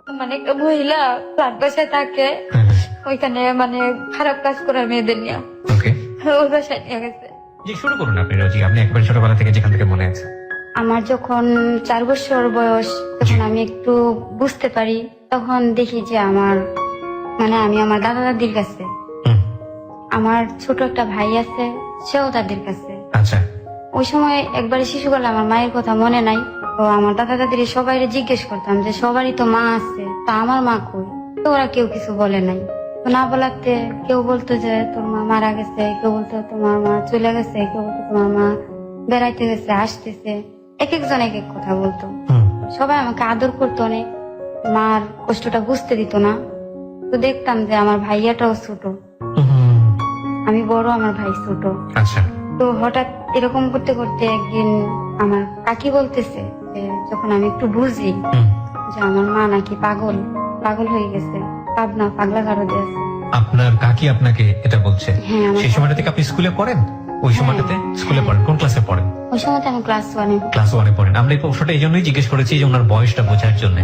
মানে একটা মহিলা ফ্ল্যাট বাসায় থাকে, ওইখানে মানে খারাপ কাজ করে মেয়েদের নিয়ে ওকে, ওই বাসায় নিয়ে গেছে। জি শুরু করুন আপনি রোজি, আপনি একবার ছোটবেলা থেকে যেখান থেকে মনে আছে। আমার যখন 4 বছর বয়স, তখন আমি একটু বুঝতে পারি, তখন দেখি যে আমি আমার দাদা দাদির কাছে, হুম, আমার ছোট একটা ভাই আছে, সেও তাদের কাছে। আচ্ছা, ওই সময় একবারে শিশুকালে আমার মায়ের কথা মনে নাই, তো আমার দাদা দাদির সবাই জিজ্ঞেস করতাম যে সবারই তো মা আছে, তা আমার মা কই? তো ওরা কেউ কিছু বলে নাই। তো না বলাতে কেউ বলতো যে তোর মা মারা গেছে, কেউ বলতো তোমার মা চলে গেছে, কেউ বলতো তোমার মা বেড়াইতে গেছে, আসতেছে, এক একজন এক এক কথা বলতো। হুম, সবাই আমাকে আদর করতো অনেক, মার কষ্টটা বুঝতে দিত না। তো দেখতাম যে আমার ভাইয়াটাও ছোট, হুম, আমি বড়, আমার ভাই ছোট। আচ্ছা, তো হঠাৎ এরকম করতে করতে একদিন আমার কাকি বলতেছে যে যখন আমি একটু বুঝি হুম। যে আমার মা নাকি পাগল পাগল হয়ে গেছে, পাবনা পাগলা গারদে আছে। আপনার কাকি আপনাকে এটা বলছে? হ্যাঁ, আমার সেই সময়টা থেকে আপনি স্কুলে পড়েন? ওই সময়টাতে স্কুলে পড়েন? কোন ক্লাসে পড়েন? ওই সময়তে আমি ক্লাস 1-এ। ক্লাস 1-এ পড়েন। আমরা এই প্রশ্নটা এই জন্যই জিজ্ঞেস করেছি যে ওনার বয়সটা বোঝার জন্য।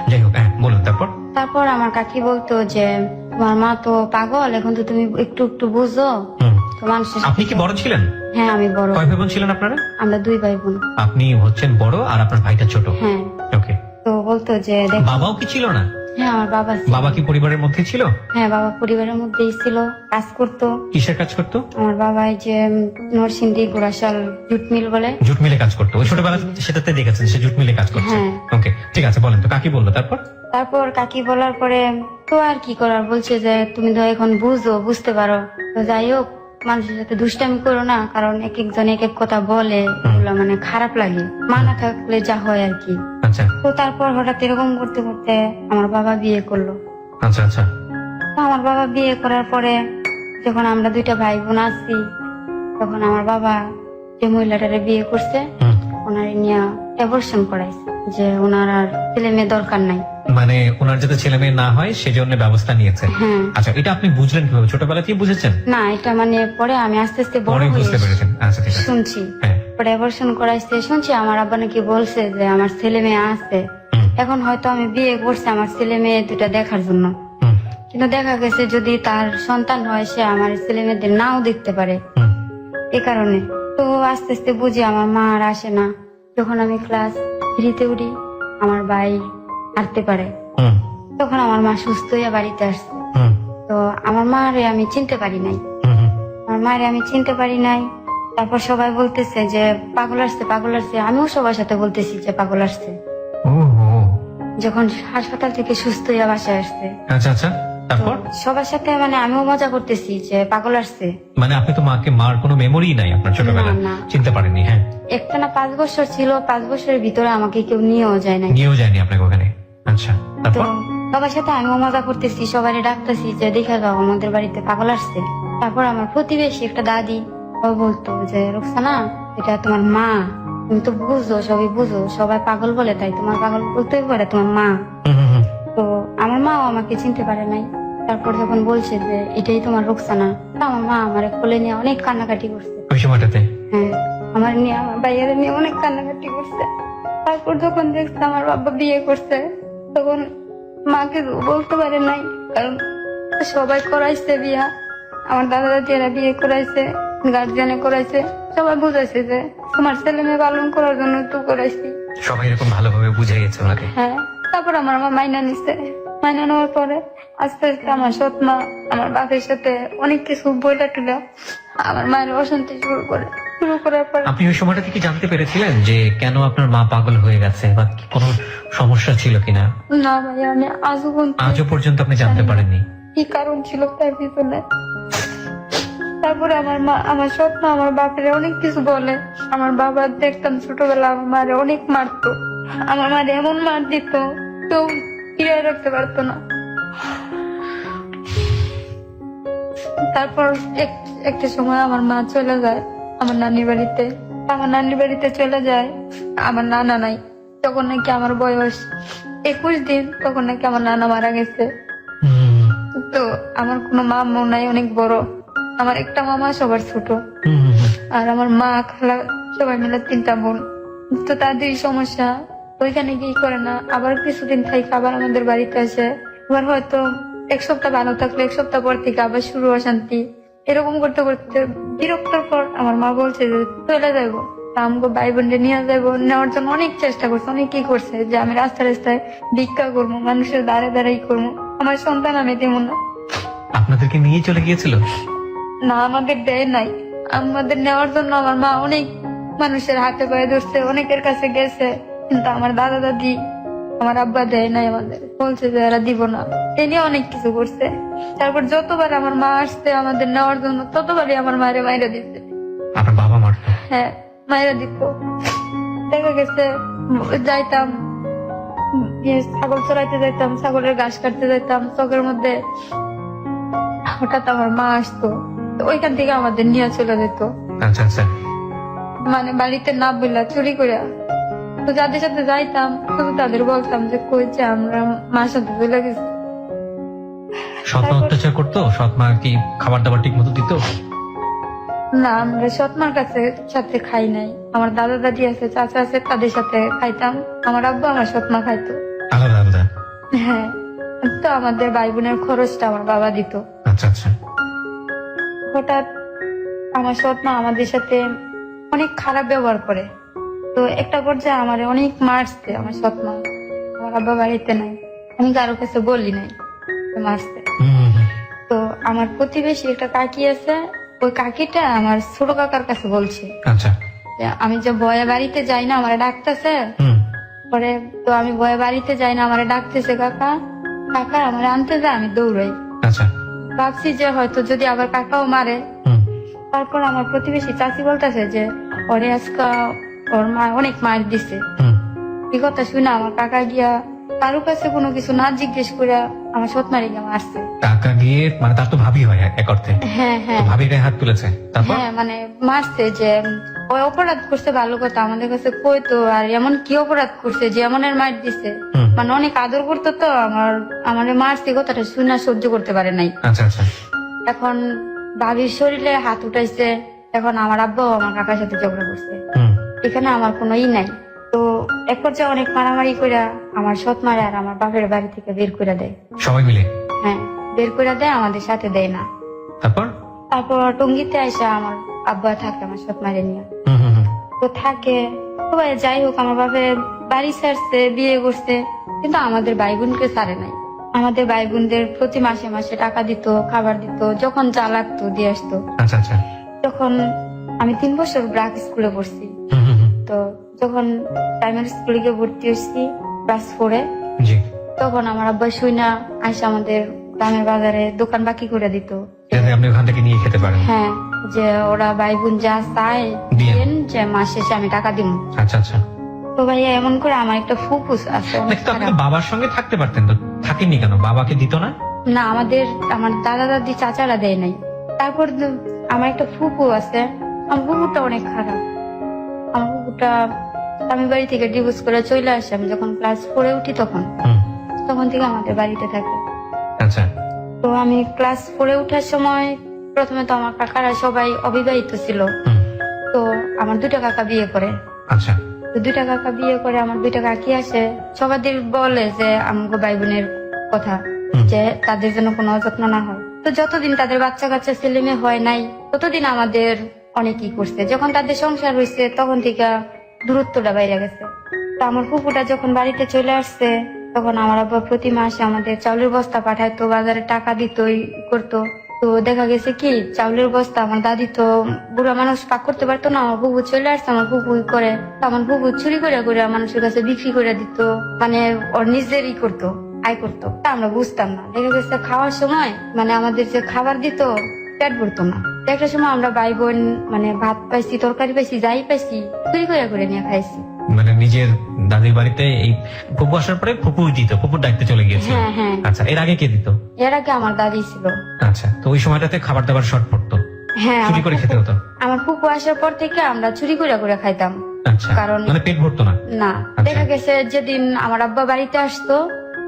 যাই হোক, হ্যাঁ বলুন তারপর। তারপর আমার কাকি বলতো যে তোমার মা তো পাগল, এখন তো তুমি একটু একটু বুঝো, হুম। তো মানুষের আপনি কি বড় ছিলেন? হ্যাঁ আমি বড়। কয় ভাই বোন ছিলেন আপনারা? আমরা 2 ভাই বোন। আপনি হচ্ছেন বড় আর আপনার ভাইটা ছোট। হ্যাঁ, ওকে। তো বলতো যে দেখ। বাবাও কি ছিল না? হ্যাঁ আমার বাবা ছিল। বাবা কি পরিবারের মধ্যে ছিল? হ্যাঁ বাবা পরিবারের মধ্যেই ছিল, কাজ করতো। কিসের কাজ করতো? আমার বাবা এই যে নরসিংদী গোড়াশাল জুট মিল বলে। জুট মিলে কাজ করতো। ওই ছোটবেলা সেটাতে দেখেছেন সে জুট মিলে কাজ করছে। হ্যাঁ। ওকে, ঠিক আছে, বলেন তো কাকি বললো তারপর? তারপর কাকি বলার পরে তো আর কি করার, বলছে যে তুমি তো এখন বুঝো, বুঝতে পারো, তো যাই হোক মানুষের সাথে দুষ্টামি করো না, কারণ এক একজন এক এক কথা বলে, এগুলো মানে খারাপ লাগে, মা না থাকলে যা হয় আর কি। আচ্ছা, তো তারপর হঠাৎ এরকম করতে করতে আমার বাবা বিয়ে করলো। আচ্ছা, আচ্ছা। তো আমার বাবা বিয়ে করার পরে যখন আমরা 2টা ভাই বোন আছি, তখন আমার বাবা যে মহিলাটারে বিয়ে করছে হুম। ওনারে নিয়ে অ্যাবর্শন করাইছে, যে ওনার আর ছেলে মেয়ে দরকার নাই। মানে ওনার যাতে ছেলে মেয়ে না হয় সেজন্য ব্যবস্থা নিয়েছে। হ্যাঁ। আচ্ছা, এটা আপনি বুঝলেন কিভাবে? ছোটবেলাতেই বুঝেছেন? না, এটা মানে পরে আমি আস্তে আস্তে বড় পরে হয়ে বুঝতে পেরেছেন? আচ্ছা, ঠিক আছে। শুনছি, হ্যাঁ। পরে অ্যাবর্শন করাইছে শুনছি, আমার আব্বা নাকি বলছে যে আমার ছেলে মেয়ে আছে, হুম, এখন হয়তো আমি বিয়ে করছি আমার ছেলে মেয়ে 2টা দেখার জন্য, হুম, কিন্তু দেখা গেছে যদি তার সন্তান হয় সে আমার ছেলে মেয়েদের নাও দেখতে পারে, হুম, এই কারণে। তো আস্তে আস্তে বুঝি আমার মা আর আসে না। যখন আমি ক্লাস 3-তে উঠি, আমার ভাই হাঁটতে পারে, হুম, তখন আমার মা সুস্থ হয়ে বাড়িতে আসছে। হুম, তো আমার মারে আমি চিনতে পারি নাই, হুম, হুম। আমার মারে আমি চিনতে পারি নাই। তারপর সবাই বলতেছে যে পাগল আসছে, পাগল আসছে, আমিও সবার সাথে বলতেছি যে পাগল আসছে। ও, ও, যখন হাসপাতাল থেকে সুস্থ হয়ে বাসায় আসছে, আচ্ছা, আচ্ছা, তো তারপর? সবার সাথে মানে আমিও মজা করতেছি যে পাগল আসছে। মানে আপনি তো মার কোনো মেমোরি নাই আপনার ছোটবেলা? না, না। চিনতে পারেননি? হ্যাঁ। একটানা 5 বছর ছিল, 5 বছরের ভিতরে আমাকে কেউ নিয়েও যায় না। নিয়েও যায়নি আপনাকে ওখানে? আচ্ছা, তো তারপর? সবার সাথে আমিও মজা করতেছি, সবাই ডাকতেছি যে দেখে যাও আমাদের বাড়িতে পাগল আসছে। তারপর আমার প্রতিবেশী একটা দাদি, ও বলতো যে রুকসানা, এটা তোমার মা, তুমি তো বুঝো, সবই বুঝো, সবাই পাগল বলে তাই তোমার পাগল বলতেই পারে, তোমার মা। হুম, হুম, হুম। তো আমার মাও আমাকে চিনতে পারে নাই। তারপর যখন বলছে যে এটাই তোমার রুকসানা, তো আমার মা আমার কোলে নিয়ে অনেক কান্নাকাটি করছে। ওই সময়টাতে? হ্যাঁ, আমার নিয়ে, আমার ভাইয়ারে নিয়ে অনেক কান্নাকাটি করছে। তারপর যখন দেখছে আমার বাবা বিয়ে করছে, তখন মাকে বলতে পারে নাই, কারণ সবাই করাইছে বিয়া, আমার দাদা দাদিরা বিয়ে করাইছে, গার্জিয়ানে করাইছে, সবাই বুঝাইছে যে তোমার ছেলে মেয়ে পালন করার জন্য তো করাইছি। সবাই এরকম ভালোভাবে বুঝে গেছে ওনাকে? হ্যাঁ। তারপর আমার মা মাইনা নিছে, মাইনা নেওয়ার পরে আস্তে আস্তে আমার সৎ মা আমার বাপের সাথে অনেক কিছু বইটা টুলা আমার মায়ের অশান্তি শুরু করার পরে। আপনি ওই সময়টা থেকে জানতে পেরেছিলেন যে কেন আপনার মা পাগল হয়ে গেছে বা কোনো সমস্যা ছিল কিনা? না ভাই, আমি আজও পর্যন্ত আপনি জানতে পারেননি? কি কারণ ছিল তার পিছনে। তারপরে আমার মা, আমার স্বপ্ন, আমার বাপের অনেক কিছু বলে। আমার বাবা দেখতাম ছোটবেলা আমার মারে অনেক মারতো, আমার মারে এমন মার দিত কেউ ফিরিয়ে রাখতে পারতো না। তারপর একটা সময় আমার মা চলে যায় আমার নানির বাড়িতে। আমার নানির বাড়িতে চলে যায়, আমার নানা নাই, তখন নাকি আমার বয়স 21 দিন, তখন নাকি আমার নানা মারা গেছে। হুম, তো আমার কোনো মামা নাই, অনেক বড়, আমার একটা মামা সবার ছোট, হুম, হুম, হুম। আর আমার মা খালা সবাই মিলে 3টা বোন। তো তাদের সমস্যা, ওইখানে কি করে না, আবার কিছুদিন থেকে আবার আমাদের বাড়িতে আসে। আবার হয়তো এক সপ্তাহ ভালো থাকলে এক সপ্তাহ পর থেকে আবার শুরু অশান্তি। এরকম করতে করতে বিরক্তর পর আমার মা বলছে যে চলে যাবো, আমাকে ভাই বোনকে নিয়ে যাবো। নেওয়ার জন্য অনেক চেষ্টা করছে, অনেক কি করছে যে আমি রাস্তায় রাস্তায় ভিক্ষা করবো, মানুষের দ্বারে দ্বারাই করবো, আমার সন্তান আমি দেব না। আপনাদেরকে নিয়ে চলে গিয়েছিল? না, আমাদের দেয় নাই। আমাদের নেওয়ার জন্য আমার মা অনেক মানুষের হাতে পায়ে ধরছে, অনেকের কাছে গেছে, কিন্তু আমার দাদা দাদি আমার আব্বা দেয় নাই। আমাদের বলছে যে এরা দিব না, এ নিয়ে অনেক কিছু করছে। তারপর যতবার আমার মা আসছে আমাদের নেওয়ার জন্য ততবারই আমার মায়ের মায়েরা দিচ্ছে। আপনার বাবা মারতো? হ্যাঁ, মায়েরা দিত। দেখা গেছে যাইতাম ছাগল চড়াইতে যাইতাম, ছাগলের ঘাস কাটতে যাইতাম, চকের মধ্যে হঠাৎ আমার মা আসতো, তো ওইখান থেকে আমাদের নিয়ে চলে যেত। আচ্ছা আচ্ছা। মানে বাড়িতে না বললা চুরি করে। তো যাদের সাথে যাইতাম শুধু তাদের বলতাম যে কইছে আমরা মার সাথে চলে গেছি। সৎ মা অত্যাচার করতো? সৎ মা কি খাবার দাবার ঠিক মতো দিত? না, আমরা সৎমার কাছে সাথে খাই নাই। আমার দাদা দাদি আছে, চাচা আছে, তাদের সাথে খাইতাম। আমার আব্বু আমার সৎমা খাইতো। আলাদা আলাদা? হ্যাঁ, তো আমাদের ভাই বোনের খরচটা আমার বাবা দিত। আচ্ছা আচ্ছা। হঠাৎ আমার সৎমা আমাদের সাথে অনেক খারাপ ব্যবহার করে। তো একটা পর্যায়ে আমার অনেক মারছে আমার সৎমা। আমার আব্বা বাড়িতে নাই, আমি কারো কাছে বললি নাই তো মারছে। তো আমার প্রতিবেশী একটা কাকি আছে, ওই কাকিটা আমার ছোট কাকার কাছে বলছে আচ্ছা। যে আমি যে বয়ে বাড়িতে যাই না, আমার ডাকতেছে। পরে তো আমি বয়ে বাড়িতে যাই না, আমার ডাকতেছে কাকা, কাকা আমার আনতে যায়, আমি দৌড়াই। আচ্ছা। ভাবছি যে হয়তো যদি আবার কাকাও মারে। তারপর আমার প্রতিবেশী চাচি বলতেছে যে ওরে আজকে ওর মা অনেক মার দিছে। এই কথা শুনে আমার কাকা গিয়া কারো কাছে কোনো কিছু না জিজ্ঞেস করে আমার সৎমারে গিয়ে মারছে। কাকা গিয়ে মানে তার তো ভাবি হয় এক অর্থে? হ্যাঁ হ্যাঁ। তো ভাবির গায়ে হাত তুলেছে? তারপর? হ্যাঁ, মানে মারছে যে ওই অপরাধ করছে ভালো কথা, আমাদের কাছে কইতো। আর এমন কি অপরাধ করছে যে এমনের মার দিছে, মানে অনেক আদর করতো। তো আমার মারছে কথাটা শুনে সহ্য করতে পারে নাই। আচ্ছা আচ্ছা। এখন ভাবির শরীরে হাত উঠাইছে, এখন আমার আব্বা আমার কাকার সাথে ঝগড়া করছে। এখানে আমার কোনো নাই। তো এক পর্যায়ে অনেক মারামারি করে আমার সৎ মারে আর আমার বাপের বাড়ি থেকে বের করে দেয় সবাই মিলে? হ্যাঁ, বের করে দেয়, আমাদের সাথে দেয় না। তারপর টঙ্গিতে আসে আমার আব্বা থাকে আমার সৎ মারে নিয়ে। তো থাকে সবাই, যাই হোক আমার বাপের বাড়ি ছাড়ছে, বিয়ে করছে, কিন্তু আমাদের ভাই বোনকে ছাড়ে নাই। আমাদের ভাই বোনদের প্রতি মাসে মাসে টাকা দিত, খাবার দিত, যখন যা লাগতো দিয়ে আসতো। আচ্ছা আচ্ছা। যখন আমি 3 বছর ব্রাক স্কুলে পড়ছি, তো যখন প্রাইমারি স্কুলে গিয়ে ভর্তি হয়েছি ক্লাস 4-এ, তখন আমার আব্বা শুইনা আইসা আমাদের গ্রামের বাজারে দোকান বাকি করে দিত, আপনি ওখান থেকে নিয়ে খেতে পারেন। হ্যাঁ, যে ওরা ভাই বোন যা চায় দিন, যে মাস শেষে আমি টাকা দিব। আচ্ছা আচ্ছা। তো ভাইয়া এমন করে আমার একটা ফুফুস আছে। আপনি বাবার সঙ্গে থাকতে পারতেন তো, থাকেননি কেন? বাবাকে দিত না? না, আমার দাদা দাদি চাচারা দেয় নাই। তারপর আমার একটা ফুফু আছে, আমার ফুফুটা অনেক খারাপ। আমার ফুফুটা আমি বাড়ি থেকে ডিভোর্স করে চলে আসে। আমি যখন ক্লাস 4-এ উঠি তখন থেকে আমাদের বাড়িতে থাকে। আচ্ছা। তো আমি ক্লাস 4-এ উঠার সময় প্রথমে তো আমার কাকারা সবাই অবিবাহিত ছিল। তো আমার 2টা কাকা বিয়ে করে। আচ্ছা। তো 2টা কাকা বিয়ে করে, আমার 2টা কাকি আসে, সবাই বলে যে আমাকে ভাই বোনের কথা, যে তাদের জন্য কোনো অযত্ন না হয়। তো যতদিন তাদের বাচ্চা কাচ্চা ছেলে মেয়ে হয় নাই ততদিন আমাদের অনেকই করছে। যখন তাদের সংসার হয়েছে তখন থেকে দূরত্বটা বাইরে গেছে। তো আমার ফুফুটা যখন বাড়িতে চলে আসছে তখন আমার আব্বা প্রতি মাসে আমাদের চাউলের বস্তা পাঠাইতো, বাজারে টাকা দিত, করতো। তো দেখা গেছে কি চাউলের বস্তা আমার দাদি তো বুড়া মানুষ পাক করতে পারতো না, আমার বুবু চলে আসছে, আমার বুবু করে, আমার বুবু চুরি করে করে মানুষের কাছে বিক্রি করে দিত, মানে ওর নিজেরই করতো, আয় করতো। তা আমরা বুঝতাম না। দেখা গেছে খাওয়ার সময় মানে আমাদের যে খাবার দিত পেট ভরতো না। একটা সময় আমরা ভাই বোন মানে ভাত পাইছি, তরকারি পাইছি, যাই পাইছি চুরি করে নিয়ে খাইছি। মানে নিজের দাদির বাড়িতে এই ফুপু আসার পরে ফুপু দিত, ফুপুর দায়িত্বে চলে গিয়েছে? হ্যাঁ হ্যাঁ। আচ্ছা, এর আগে কে দিত? এর আগে আমার দাদি ছিল। আচ্ছা, তো ওই সময়টাতে খাবার দাবার শর্ট পড়তো? হ্যাঁ, চুরি করে খেতে হতো? আমার ফুপু আসার পর থেকে আমরা চুরি করে খাইতাম। আচ্ছা, কারণ মানে পেট ভরতো না? না। দেখা গেছে যেদিন আমার আব্বা বাড়িতে আসতো,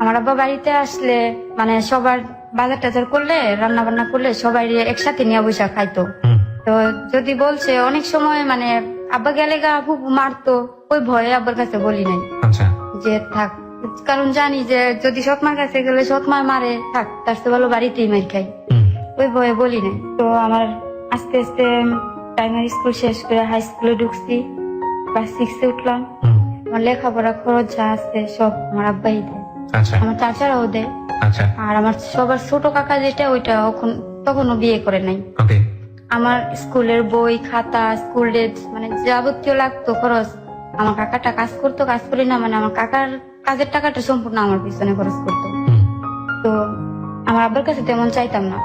আমার আব্বা বাড়িতে আসলে মানে সবার বাজার টাজার করলে, রান্না বান্না করলে সবাই একসাথে নিয়ে বসে খাইতো। তো যদি বলছে অনেক সময় মানে আব্বা গেলে গা ফুপু মারতো, ওই ভয়ে আব্বার কাছে বলি নাই। আচ্ছা। যে থাক, কারণ জানি যে যদি সৎমার কাছে গেলে সৎমা মারে, থাক তার চেয়ে ভালো বাড়িতেই মার খাই, হুম, ওই ভয়ে বলি নাই। তো আমার আস্তে আস্তে প্রাইমারি স্কুল শেষ করে হাই স্কুলে ঢুকছি, ক্লাস 6 উঠলাম। হুম, আমার লেখাপড়া খরচ যা আছে সব আমার আব্বাই দেয়, আচ্ছা আমার চাচারাও দেয়। আচ্ছা, আর আমার সবার ছোট কাকা যেটা, ওইটা তখনও বিয়ে করে নাই। ওকে, আমার স্কুলের বই খাতা, স্কুল ড্রেস, মানে যাবতীয় লাগতো খরচ আমার কাকাটা কাজ করতো, কাজ করি না মানে আমার কাকার কাজের টাকাটা সম্পূর্ণ আমার পিছনে খরচ করতো। হুম, তো আমার আব্বার কাছে তেমন চাইতাম না।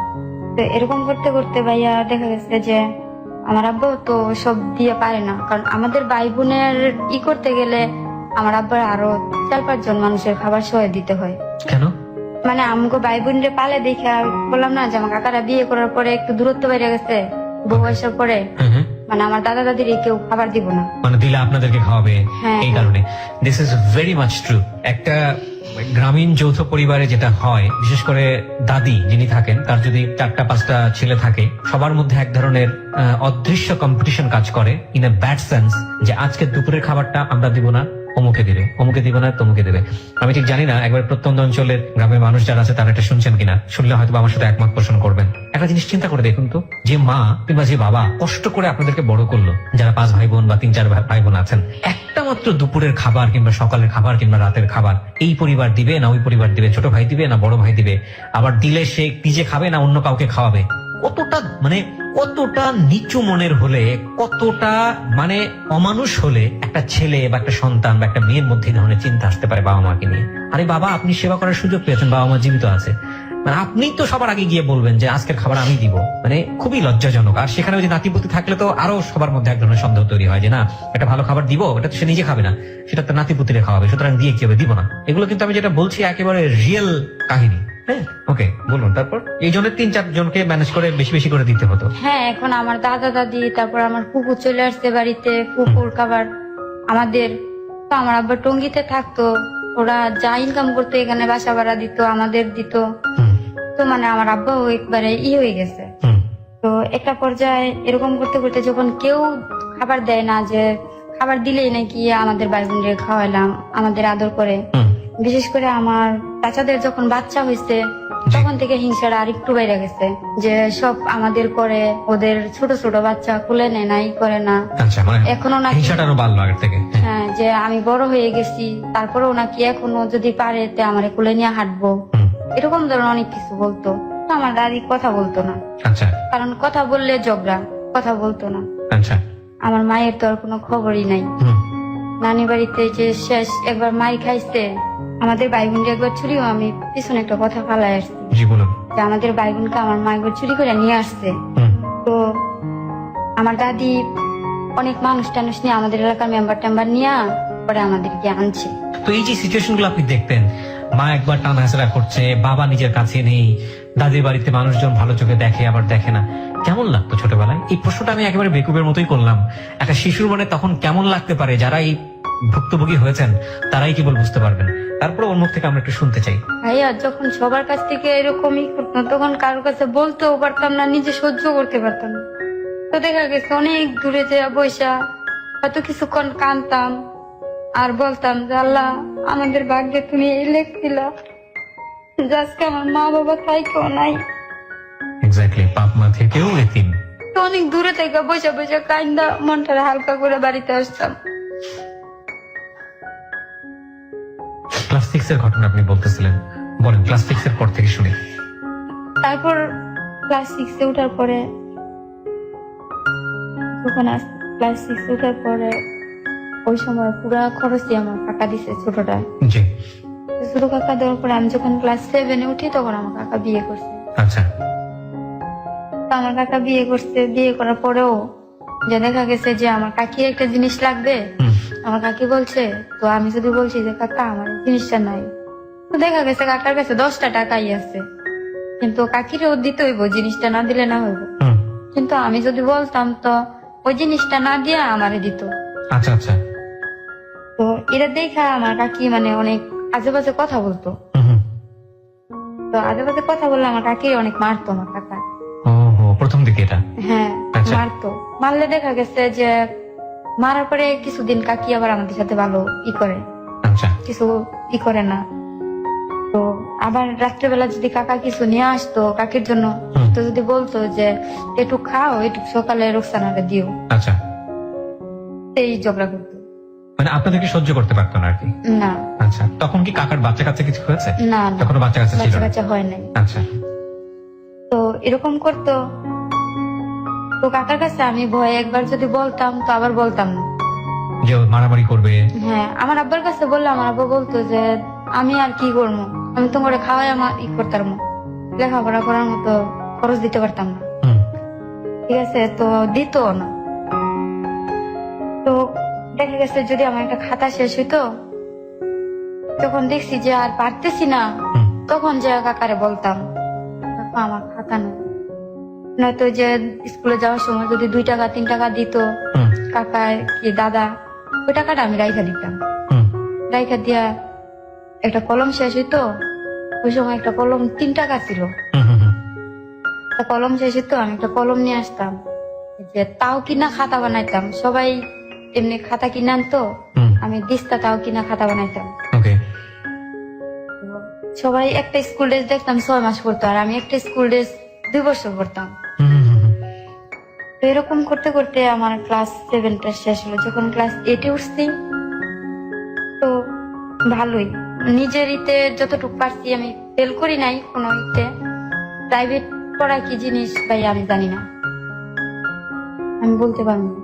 তো এরকম করতে করতে ভাইয়া দেখা গেছে যে আমার আব্বা তো সব দিয়ে পারে না, কারণ আমাদের ভাই বোনের করতে গেলে আমার আব্বার আরো 4-5 জন মানুষের খাবার সহায় দিতে হয়। কেন? মানে আমাকে ভাই বোনরে পালে দেখে বললাম না যে আমার কাকারা বিয়ে করার পরে একটু দূরত্ব বেড়ে গেছে, বউ আসার পরে হ্যাঁ, হ্যাঁ, মানে আমার দাদা দাদির কেউ খাবার দিব না। মানে দিলে আপনাদেরকে খাওয়াবে, হ্যাঁ, এই কারণে। This is very much true. একটা গ্রামীণ যৌথ পরিবারে যেটা হয়, বিশেষ করে দাদি যিনি থাকেন, তার যদি 4-5টা ছেলে থাকে, সবার মধ্যে এক ধরনের অদৃশ্য কম্পিটিশন কাজ করে, ইন এ ব্যাড সেন্স, যে আজকে দুপুরের খাবারটা আমরা দিব না, অমুকে দিবে, অমুকে দিব না, তমুকে দেবে। আমি ঠিক জানি না একবার প্রত্যন্ত অঞ্চলের গ্রামের মানুষ যারা আছে তারা এটা শুনছেন কিনা, শুনলে হয়তো আমার সাথে একমত পোষণ করবেন। একটা জিনিস চিন্তা করে দেখুন তো, যে মা কিংবা যে বাবা কষ্ট করে আপনাদেরকে বড় করলো, যারা 5 ভাই বোন বা 3-4 ভাই বোন আছেন, একটা মাত্র দুপুরের খাবার কিংবা সকালের খাবার কিংবা রাতের খাবার এই পরিবার দিবে না ওই পরিবার দিবে, ছোট ভাই দিবে না বড় ভাই দিবে, আবার দিলে সে নিজে খাবে না অন্য কাউকে খাওয়াবে, কতটা নিচু মনের হলে, কতটা মানে অমানুষ হলে একটা ছেলে বা একটা সন্তান বা একটা মেয়ের মধ্যে এই ধরনের চিন্তা আসতে পারে বাবা মাকে নিয়ে। আরে বাবা, আপনি সেবা করার সুযোগ পেয়েছেন, বাবা মা জীবিত আছে, মানে আপনি তো সবার আগে গিয়ে বলবেন যে আজকের খাবার আমি দিব, মানে খুবই লজ্জাজনক। আর সেখানে ওই যে নাতিপুতি থাকলে তো আরো সবার মধ্যে এক ধরনের সন্দেহ তৈরি হয় যে না, একটা ভালো খাবার দিব, এটা তো সে নিজে খাবে না, সেটা তো নাতিপুতিরে খাওয়াবে, সুতরাং দিয়ে কি হবে, দিব না। এগুলো কিন্তু আমি যেটা বলছি একেবারে রিয়েল কাহিনী। হ্যাঁ, ওকে, বলুন তারপর। এই জনের 3-4 জনকে ম্যানেজ করে বেশি বেশি করে দিতে হতো। হ্যাঁ, এখন আমার দাদা দাদি, তারপর আমার ফুপু চলে আসছে বাড়িতে, ফুপুর খাবার আমাদের। তো আমার আব্বা টঙ্গিতে থাকতো, ওরা যা ইনকাম করতো এখানে বাসা ভাড়া দিত, আমাদের দিত। হুম, তো মানে আমার আব্বাও একবারে হয়ে গেছে। হুম, তো একটা পর্যায়ে এরকম করতে করতে যখন কেউ খাবার দেয় না, যে খাবার দিলেই নাকি আমাদের ভাই বোনদের খাওয়াইলাম, আমাদের আদর করে, হুম, বিশেষ করে আমার চাচাদের যখন বাচ্চা হয়েছে তখন থেকে হিংসাটা আরেকটু বেড়ে গেছে, যে সব আমাদের করে, ওদের ছোট ছোট বাচ্চা কুলে নেয় না, করে না। আচ্ছা, মানে এখনো নাকি হিংসাটা আরো বাড়লো আগের থেকে। হ্যাঁ, যে আমি বড় হয়ে গেছি, তারপরেও নাকি এখনো যদি পারে তে আমার কুলে নিয়ে হাঁটবো, হুম, এরকম ধরনের অনেক কিছু বলতো। তো আমার দাদি কথা বলতো না, আচ্ছা, কারণ কথা বললে ঝগড়া, কথা বলতো না। আচ্ছা, আমার মায়ের তো আর কোনো খবরই নাই। হুম, নানি বাড়িতে যে শেষ একবার মাই খাইছে, আমাদের ভাই বোনকে একবার চুরিও, আমি পিছনে একটা কথা ফালাই আসছি জি বলুন। যে আমাদের ভাই বোনকে আমার মা একবার চুরি করে নিয়ে আসছে। হুম, তো আমার দাদি অনেক মানুষ টানুষ নিয়ে, আমাদের এলাকার মেম্বার টেম্বার নিয়ে পরে আমাদেরকে আনছে। তো এই যে সিচুয়েশন গুলো আপনি দেখতেন, মা একবার টানা হেঁচড়া করছে, বাবা নিজের কাছে নেই, দাদির বাড়িতে মানুষজন ভালো চোখে দেখে আবার দেখে না, কেমন লাগতো ছোটবেলায়? এই প্রশ্নটা আমি একেবারে বেকুবের মতোই করলাম। একটা শিশুর মনে তখন কেমন লাগতে পারে, যারা এই ভুক্তভোগী হয়েছেন তারাই কেবল বুঝতে পারবেন। তারপরে ওর মুখ থেকে আমরা একটু শুনতে চাই। ভাইয়া যখন সবার কাছ থেকে এরকমই করতাম, তখন কারোর কাছে বলতেও পারতাম না, নিজে সহ্য করতে পারতাম না। তো দেখা গেছে অনেক দূরে যে বৈশা হয়তো কিছুক্ষণ কাঁদতাম আর বলতাম যে আল্লাহ, আমাদের ভাগ্যে তুমি এই লেখছিলা, যে আজকে আমার মা বাবা থাইকেও নাই। এক্স্যাক্টলি, বাপ মা থেকেও এতিম। তো অনেক দূরে থেকে বসে বসে কান্দা মনটা হালকা করে বাড়িতে আসতাম। ক্লাস 6 এর ঘটনা আপনি বলতেছিলেন, বলেন ক্লাস 6 এর পর থেকে শুনি। তারপর ক্লাস 6 উঠার পরে, যখন ক্লাস 6 উঠার পরে ওই সময় পুরা খরচই আমার কাকা দিছে, ছোটটা। জি, ছোট কাকা দেওয়ার পরে আমি যখন ক্লাস 7 উঠি তখন আমার কাকা বিয়ে করছে। আচ্ছা, তো আমার কাকা বিয়ে করছে, বিয়ে করার পরেও যে দেখা গেছে যে আমার কাকির একটা জিনিস লাগবে, হুম, আমার কাকি বলছে, তো আমি যদি বলছি যে কাকা আমার এই জিনিসটা নাই, তো দেখা গেছে কাকার কাছে 10টা টাকাই আছে, কিন্তু কাকিরও দিতে হইব, জিনিসটা না দিলে না হইব। হুম, কিন্তু আমি যদি বলতাম তো ওই জিনিসটা না দিয়ে আমারে দিত। আচ্ছা, আচ্ছা, তো এটা দেখা আমার কাকি মানে অনেক আজে বাজে কথা বলতো। হুম, হুম। তো আজে বাজে কথা বললে আমার কাকি অনেক মারতো আমার কাকা। ও হো, প্রথম দিকে এটা। হ্যাঁ, আচ্ছা। মারতো। মারলে দেখা গেছে যে মারার পরে কিছুদিন কাকি আবার আমাদের সাথে ভালো করে। আচ্ছা কিছু ই করে না। তো আবার রাত্রেবেলা যদি কাকা কিছু নিয়ে আসতো কাকির জন্য, হুম। তো যদি বলতো যে একটু খাও, একটু সকালে রোকসানারে দিও, আচ্ছা, এই ঝগড়া করতো। মানে আপনাদেরকে সহ্য করতে পারতো না আর কি। না আচ্ছা, তখন কি কাকার বাচ্চা কাচ্চা কিছু হয়েছে? না না, তখনও বাচ্চা কাচ্চা ছিল বাচ্চা না? কাচ্চা হয় নাই। আচ্ছা, তো এরকম করতো। তো কাকার কাছে আমি ভয়ে একবার যদি বলতাম তো আবার বলতাম না। যে ও মারামারি করবে। হ্যাঁ, আমার আব্বার কাছে বললে আমার আব্বা বলতো যে আমি আর কি করবো, আমি তোমার খাওয়াই আমার ই করতাম, লেখাপড়া করার মতো খরচ দিতে পারতাম না। হুম, ঠিক আছে, তো দিত না। তো দেখা গেছে যদি আমার একটা খাতা শেষ হইতো, তখন দেখছি যে আর পারতেছি না, হুম, তখন যে কাকারে বলতাম কাকা আমার খাতা নেই। নয়তো যে স্কুলে যাওয়ার সময় যদি 2 টাকা 3 টাকা দিত হুম, কাকা কি দাদা, ওই টাকাটা আমি রাইখা দিতাম। হুম, রাইখা দিয়া একটা কলম শেষ হইতো, ওই সময় একটা কলম 3 টাকা ছিল, হুম, হুম, হুম। একটা কলম শেষ হইতো, আমি একটা কলম নিয়ে আসতাম, যে তাও কিনা খাতা বানাইতাম। সবাই এমনি খাতা কিনে আনতো, হুম, আমি দিস্তা তাও কিনা খাতা বানাইতাম। ওকে। তো সবাই একটা স্কুল ড্রেস দেখতাম 6 মাস পড়তো, আর আমি একটা স্কুল ড্রেস 2 বছর পড়তাম। হুম, হুম, হুম, হুম। তো এরকম করতে করতে আমার ক্লাস 7টা শেষ হলো। যখন ক্লাস 8-এ উঠছি, তো ভালোই নিজের ইতে যতটুকু পারছি, আমি ফেল করি নাই কোনো ইতে। প্রাইভেট পড়া কি জিনিস ভাই আমি জানি না, আমি বলতে পারবো না।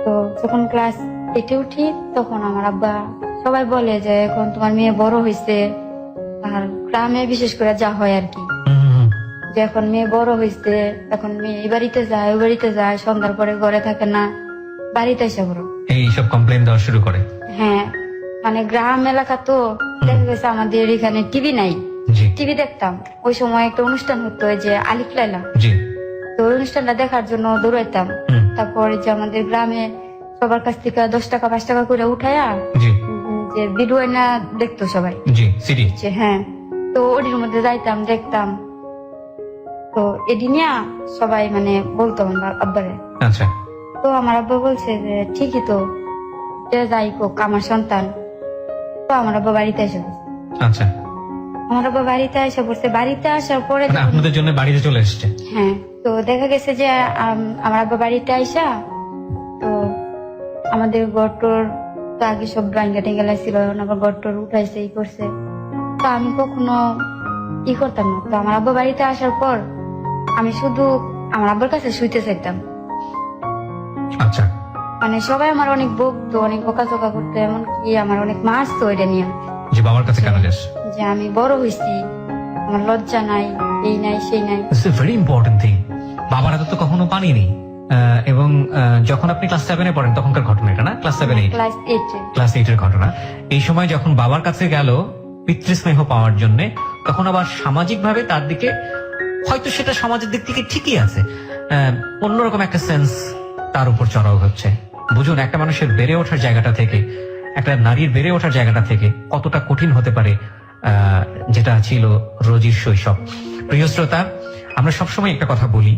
তো যখন ক্লাস 8-এ উঠি, তখন আমার আব্বা সবাই বলে যে এখন তোমার মেয়ে বড় হয়েছে, আর গ্রামে বিশেষ করে যা হয় আর কি, হুম, হুম, হুম। যে এখন মেয়ে বড় হয়েছে, এখন মেয়ে এই বাড়িতে যায় ওই বাড়িতে যায়, সন্ধ্যার পরে ঘরে থাকে না, বাড়িতে এসে বড়। এইসব কমপ্লেন দেওয়া শুরু করে। হ্যাঁ, মানে গ্রাম এলাকা তো, দেখা গেছে আমাদের এখানে টিভি নাই, জি, টিভি দেখতাম। ওই সময় একটা অনুষ্ঠান হতো, ওই যে আলিফ লায়লা, জি, তো ওই অনুষ্ঠানটা দেখার জন্য দৌড়াইতাম। হুম, তারপর যে আমাদের গ্রামে সবার কাছ থেকে 10 টাকা 5 টাকা করে উঠায়া জি, যে ভিডিও না দেখতো সবাই, জি, সিডি। যে হ্যাঁ, তো ওটির মধ্যে যাইতাম দেখতাম। তো এদিনিয়া সবাই মানে বলতো আমার আব্বারে। আচ্ছা, তো আমার আব্বা বলছে যে ঠিকই তো, যে যাই হোক আমার সন্তান। তো আমার আব্বা বাড়িতে এসে পড়ছে। আচ্ছা, আমার আব্বা বাড়িতে এসে পড়ছে, বাড়িতে আসার পরে মানে যখন- আপনাদের জন্য বাড়িতে চলে এসছে। হ্যাঁ, তো দেখা গেছে যে আমার আব্বা বাড়িতে আইসা, তো আমাদের গটর তো আগে সব ভাঙ্গা টেঙ্গা ছিল, এখন আবার গটর উঠাইছে ই করছে। তো আমি কখনো ই করতাম না। তো আমার আব্বা বাড়িতে আসার পর আমি শুধু আমার আব্বার কাছে শুইতে চাইতাম। আচ্ছা, মানে সবাই আমার অনেক বকতো, অনেক বকাঝকা করতো, এমনকি আমার অনেক মারতো এটা নিয়ে, যে বাবার কাছে কেন যাস? যে আমি বড় হয়েছি, আমার লজ্জা নাই, এই নাই সেই নাই। It's a very important thing. বাবার হাতে তো কখনো পানিনি। এবং যখন আপনি ক্লাস 7-এ পড়েন তখনকার ঘটনা এটা না? ক্লাস 7-8, ক্লাস 8-এ। ক্লাস 8-এর ঘটনা। এই সময় যখন বাবার কাছে গেল পিতৃস্নেহ পাওয়ার জন্য, তখন আবার সামাজিক ভাবে তার দিকে, হয়তো সেটা সমাজের দিক থেকে ঠিকই আছে, অন্যরকম একটা সেন্স তার উপর চড়াও হচ্ছে। বুঝুন, একটা মানুষের বেড়ে ওঠার জায়গাটা থেকে, একটা নারীর বেড়ে ওঠার জায়গাটা থেকে কতটা কঠিন হতে পারে যেটা ছিল রোজির শৈশব। প্রিয় শ্রোতা, আমরা সবসময় একটা কথা বলি,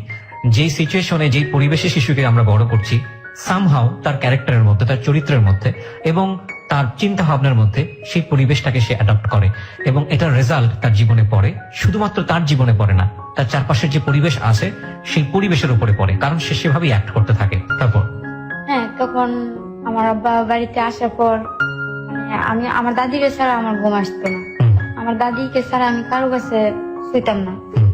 যে সিচুয়েশনে, যে পরিবেশে শিশুকে আমরা বড় করছি, সামহাও তার ক্যারেক্টারের মধ্যে, তার চরিত্রের মধ্যে এবং তার চিন্তা ভাবনার মধ্যে সেই পরিবেশটাকে সে অ্যাডপ্ট করে, এবং এটার রেজাল্ট তার জীবনে পড়ে। শুধুমাত্র তার জীবনে পড়ে না, তার চারপাশের যে পরিবেশ আছে সেই পরিবেশের উপরে পড়ে, কারণ সে সেভাবেই অ্যাক্ট করতে থাকে। তারপর হ্যাঁ, তখন আমার আব্বা বাড়িতে আসার পর মানে আমি আমার দাদিকে ছাড়া আমার ঘুম আসতো না। হুম, আমার দাদিকে ছাড়া আমি কারো কাছে শুইতাম না। হুম,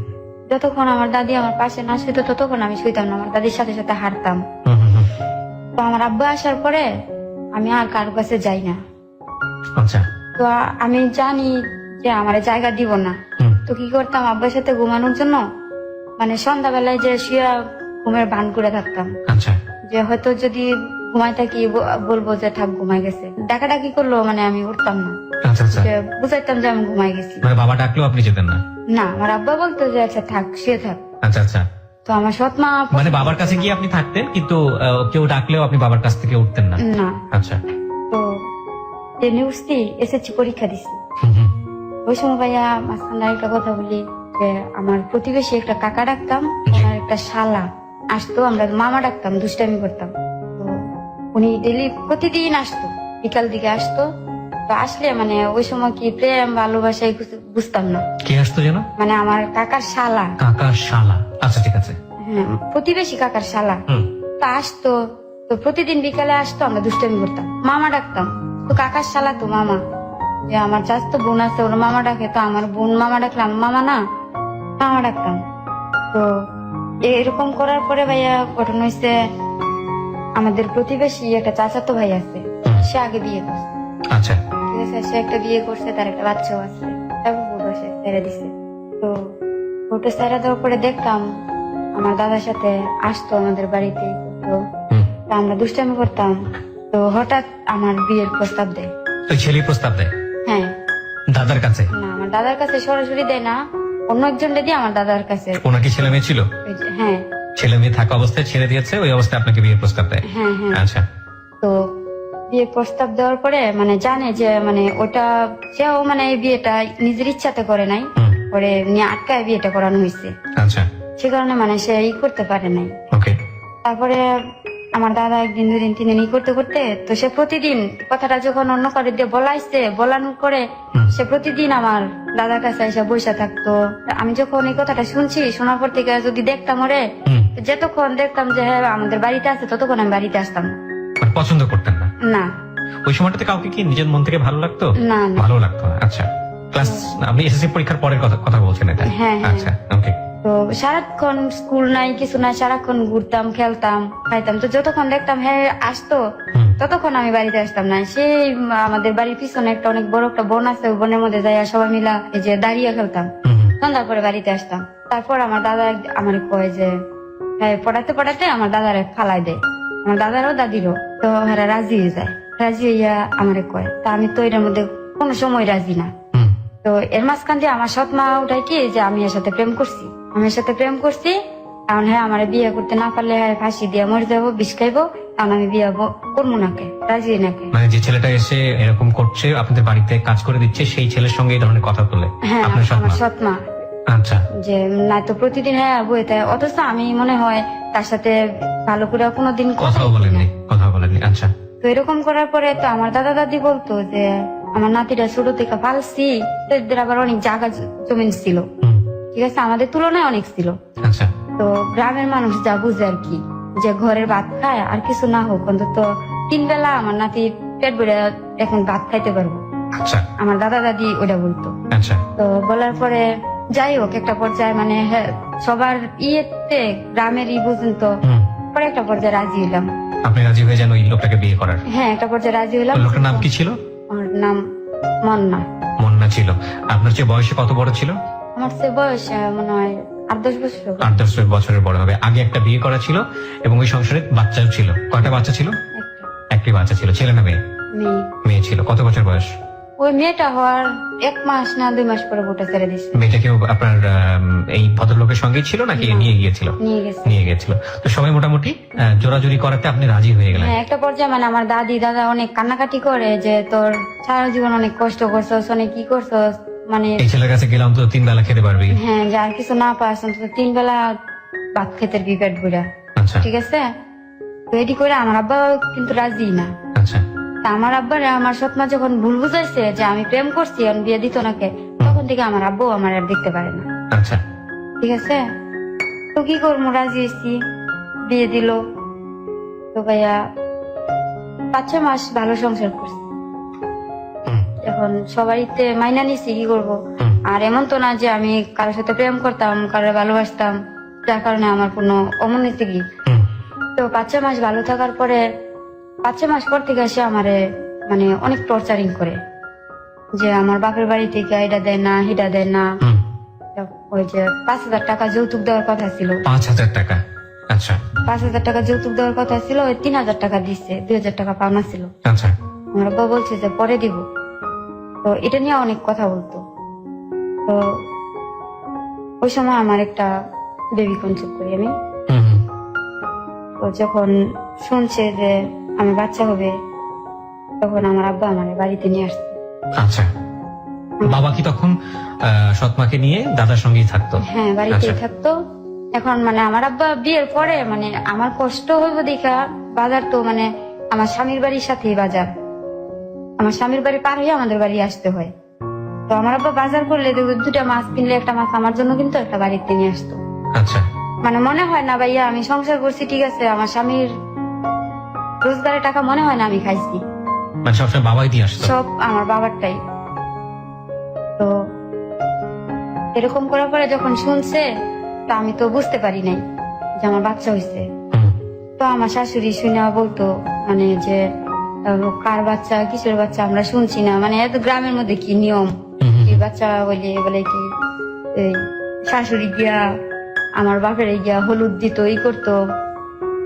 যতক্ষণ আমার দাদি আমার পাশে না শুইতো ততক্ষণ আমি শুইতাম না, আমার দাদির সাথে সাথে হাঁটতাম। হুম, হুম, হুম। তো আমার আব্বা আসার পরে আমি আর কারো কাছে যাই না। আচ্ছা, তো আমি জানি যে আমার জায়গা দিব না। হুম, তো কি করতাম, আব্বার সাথে ঘুমানোর জন্য মানে সন্ধ্যাবেলায় যে শুয়ে ঘুমের ভান করে থাকতাম, আচ্ছা, যে হয়তো যদি ঘুমাই থাকি বলবো যে থাক ঘুমাই গেছে, ডাকাডাকি করলো মানে আমি উঠতাম না, আচ্ছা, আচ্ছা। যে বুঝাইতাম যে আমি ঘুমাই গেছি। মানে বাবা ডাকলেও আপনি যেতেন না? না, আমার আব্বা বলতো যে আচ্ছা থাক, শুয়ে থাক। আচ্ছা, আচ্ছা। তো আমার সৎ মা মানে বাবার কাছে গিয়ে আপনি থাকতেন, কিন্তু কেউ ডাকলেও আপনি বাবার কাছ থেকে উঠতেন না? না। আচ্ছা, তো ট্রেনে উঠছি, এসএসসি পরীক্ষা দিছি। হুম, হুম, ওই সময় ভাইয়া মাঝখানে একটা কথা বলি, যে আমার প্রতিবেশী একটা কাকা ডাকতাম, জি। আমার একটা শালা আসতো, আমরা মামা ডাকতাম, দুষ্টামি করতাম। তো উনি ডেলি প্রতিদিন আসতো, বিকাল দিকে আসতো, তো আসলে মানে ওই সময় কি প্রেম ভালোবাসা এই কিছু বুঝতাম না। কে আসতো যেন? মানে আমার কাকার শালা, কাকার শালা। আচ্ছা ঠিক আছে। হ্যাঁ প্রতিবেশী কাকার শালা। হুম। তো আসতো, তো প্রতিদিন বিকালে আসতো, আমরা দুষ্টামি করতাম, মামা ডাকতাম। তো কাকার শালা তো মামা, যে আমার চাচাতো বোন আছে ওর মামা ডাকে, তো আমার বোন মামা ডাকলাম মামা না, মামা ডাকতাম। তো এরকম করার পরে ভাইয়া ঘটনা হয়েছে, আমাদের প্রতিবেশী একটা চাচাতো ভাই আছে, সে আগে বিয়ে করছে। আচ্ছা। ঠিক আছে, সে একটা বিয়ে করছে, তার একটা বাচ্চাও আছে, তারপর বউটা সে ছেড়ে দিছে। তো বউটা ছেড়ে দেওয়ার পরে দেখতাম আমার দাদার সাথে আসতো আমাদের বাড়িতে, তো হুম। আমরা দুষ্টামি করতাম। তো হঠাৎ আমার বিয়ের প্রস্তাব দেয়। ওই ছেলে প্রস্তাব দেয় হ্যাঁ, দাদার কাছে? না আমার দাদার কাছে সরাসরি দেয় না, অন্য একজন দিয়ে আমার দাদার কাছে। ওনার কি ছেলে মেয়ে ছিল? হ্যাঁ ছেলে মেয়ে থাকা অবস্থায় ছেড়ে দিয়েছে, ওই অবস্থায় আপনাকে বিয়ের প্রস্তাব দেয়? হ্যাঁ হ্যাঁ। আচ্ছা। তো বিয়ে প্রস্তাব দেওয়ার পরে মানে জানে যে মানে ওটা সেও মানে এই বিয়েটা নিজের ইচ্ছাতে করে নাই, হুম। পরে নিয়ে আটকায় বিয়েটা করানো হয়েছে, আচ্ছা। সে কারণে মানে সে ই করতে পারে নাই। ওকে। তারপরে আমার দাদা একদিন দুদিন তিন দিন ই করতে করতে, তো সে প্রতিদিন কথাটা যখন অন্য কারো দিয়ে বলাইছে, বলানোর পরে হুম। সে প্রতিদিন আমার দাদার কাছে এসে বসে থাকতো। আমি যখন এই কথাটা শুনছি, শোনার পর থেকে যদি দেখতাম ওরে, হুম। যতক্ষণ দেখতাম যে হ্যাঁ আমাদের বাড়িতে আছে, ততক্ষণ আমি বাড়িতে আসতাম না। মানে পছন্দ করতেন না? না ওই সময়টাতে কাউকে কি নিজের মন থেকে ভালো লাগতো? না না। ভালো লাগতো না। আচ্ছা। ক্লাস, আপনি এসএসসি পরীক্ষার পরের কথা বলছেন এটা? হ্যাঁ, হ্যাঁ। আচ্ছা ওকে। তো সারাক্ষণ স্কুল নাই কিছু নাই, সারাক্ষণ ঘুরতাম, খেলতাম, খাইতাম। তো যতক্ষণ দেখতাম হ্যাঁ আসতো, হুম। ততক্ষণ আমি বাড়িতে আসতাম না। সেই আমাদের বাড়ির পিছনে একটা অনেক বড় একটা বন আছে, ওই বনের মধ্যে যাই সবাই মিলা এই যে দাঁড়িয়ে খেলতাম। হুম। সন্ধ্যার পরে বাড়িতে আসতাম। তারপর আমার দাদা আমার কয় যে হ্যাঁ পড়াতে পড়াতে আমার দাদারে ফালাই দেয়, আমার দাদারও দাদিরও। তো হ্যাঁ রাজি হয়ে যায়, রাজি হইয়া আমারে কয়। তা আমি তো এটার মধ্যে কোনো সময় রাজি না। হুম। তো এর মাঝখান দিয়ে আমার সৎ মা ওটাই কি যে আমি এর সাথে প্রেম করছি, আমি এর সাথে প্রেম করছি, কারণ হ্যাঁ আমার বিয়ে করতে না পারলে হ্যাঁ ফাঁসি দিয়ে মরে যাবো, বিষ খাইবো, কারণ আমি বিয়ে করবো নাকে, রাজি নাকে। মানে যে ছেলেটা এসে এরকম করছে, আপনাদের বাড়িতে কাজ করে দিচ্ছে, সেই ছেলের সঙ্গে এই ধরনের কথা বলে হ্যাঁ আপনার আমার সৎমা? সৎ মা। আচ্ছা। যে না তো প্রতিদিন হ্যাঁ বইতে, অথচ আমি মনে হয় তার সাথে ভালো করে কোনোদিন কথাও বলেননি? কথা বলেননি। আচ্ছা। তো এরকম করার পরে তো আমার দাদা দাদি বলতো যে আমার নাতিটা ছোট থেকে পালছি, তো এদের আবার অনেক জায়গা জমিন ছিল, হুম। ঠিক আছে, আমাদের তুলনায় অনেক ছিল। আচ্ছা। তো গ্রামের মানুষ যা বুঝে আর কি, যে ঘরের ভাত খায় আর কিছু না হোক অন্তত 3 বেলা আমার নাতি পেট ভরে এখন ভাত খাইতে পারবো, আচ্ছা। আমার দাদা দাদি ওটা বলতো। আচ্ছা। তো বলার পরে যাই হোক একটা পর্যায়ে মানে হ্যাঁ সবার ইয়েতে গ্রামের পর্যন্ত, হুম। পরে একটা পর্যায়ে রাজি হইলাম। আপনি রাজি হয়ে যান ওই লোকটাকে বিয়ে করার? হ্যাঁ একটা পর্যায়ে রাজি হইলাম। ওই লোকটার নাম কি ছিল? আমার নাম মন্না। মন্না ছিল। আপনার চেয়ে বয়সে কত বড় ছিল? আমার সে বয়স মনে হয় 8-10 বছর হবে। 8-10 বছরের বড় হবে। আগে একটা বিয়ে করা ছিল এবং ওই সংসারে বাচ্চাও ছিল। কয়টা বাচ্চা ছিল? একটা একটি বাচ্চা ছিল। ছেলে না মেয়ে? মেয়ে। মেয়ে ছিল। কত বছর বয়স? ওই মেয়েটা হওয়ার 1 মাস না 2 মাস পরে বোটা ছেড়ে দিচ্ছে। মেয়েটা কি আপনার এই ভদ্রলোকের সঙ্গেই ছিল নাকি না। নিয়ে গিয়েছিল? নিয়ে গেছে। নিয়ে গেছিল। তো সবাই মোটামুটি জোরাজুরি করাতে আপনি রাজি হয়ে গেলেন? হ্যাঁ একটা পর্যায়ে মানে আমার দাদি দাদা অনেক কান্নাকাটি করে যে তোর সারা জীবন অনেক কষ্ট করছস, অনেক কি করছস, মানে এই ছেলের কাছে গেলাম তো 3 বেলা খেতে পারবি। হ্যাঁ যার কিছু না পাস অন্তত 3 বেলা ভাত খেতে পেট বুড়া, আচ্ছা। ঠিক আছে। তো এটি করে আমার আব্বা কিন্তু রাজি না। আচ্ছা। তা আমার আব্বারে আমার সৎমা যখন ভুল বুঝাইছে যে আমি প্রেম করছি আর বিয়ে দিত নাকে, তখন থেকে আমার আব্বু আমার আর দেখতে পারে না, আচ্ছা। ঠিক আছে। তো কি করবো, রাজি হয়েছি, বিয়ে দিল। তো ভাইয়া 5-6 মাস ভালো সংসার করছি, হুম। এখন সবাইতে মাইনা নিছি, কি করবো। হুম। আর এমন তো না যে আমি কারোর সাথে প্রেম করতাম, কারোর ভালোবাসতাম, যার কারণে আমার কোনো অমনীতি কি। হুম। তো 5-6 মাস ভালো থাকার পরে 5-6 মাস পর থেকে সে আমারে মানে অনেক টর্চারিং করে, যে আমার বাপের বাড়ি থেকে এটা দেয় না হিটা দেয় না। হুম। ওই যে 5,000 টাকা যৌতুক দেওয়ার কথা ছিল, 5,000 টাকা? আচ্ছা। 5,000 টাকা যৌতুক দেওয়ার কথা ছিল, ওই 3,000 টাকা দিচ্ছে, 2,000 টাকা পাওনা ছিল। আচ্ছা। আমার বাবা বলছে যে পরে দিব। তো এটা নিয়ে অনেক কথা বলতো। তো ওই সময় আমার একটা বেবি কনসেপ্ট করি আমি। হুম। হুম। তো যখন শুনছে যে আমি বাচ্চা হবে, তখন আমার আব্বা আমার বাড়িতে নিয়ে আসছে। আচ্ছা। বাবা কি তখন সৎমাকে নিয়ে দাদার সঙ্গেই থাকতো? হ্যাঁ বাড়িতেই আচ্ছা। থাকতো। এখন মানে আমার আব্বা বিয়ের পরে মানে আমার কষ্ট হইব দেখা, বাজার তো মানে আমার স্বামীর বাড়ির সাথেই বাজার, আমার স্বামীর বাড়ি পার হয়ে আমাদের বাড়ি আসতে হয়। তো আমার আব্বা বাজার করলে দুটা মাছ কিনলে একটা মাছ আমার জন্য কিন্তু একটা বাড়িতে নিয়ে আসতো। আচ্ছা, মানে মনে হয় না ভাইয়া আমি সংসার করছি ঠিক আছে, আমার স্বামীর রোজগারের টাকা মনে হয় না আমি খাইছি, মানে সবসময় বাবাই দিয়ে আসতো। সব আমার বাবারটাই। তো এরকম করার পরে যখন শুনছে, তো আমি তো বুঝতে পারি নাই যে আমার বাচ্চা হয়েছে। হুম, তো আমার শাশুড়ি শুনে বলতো মানে যে কার বাচ্চা কিসের বাচ্চা আমরা শুনছি না, মানে এত গ্রামের মধ্যে কি নিয়ম, হুম, হুম, এই বাচ্চা বলে বলে কি এই শাশুড়ি গিয়া আমার বাপের গিয়া হলুদ দিত এই করতো।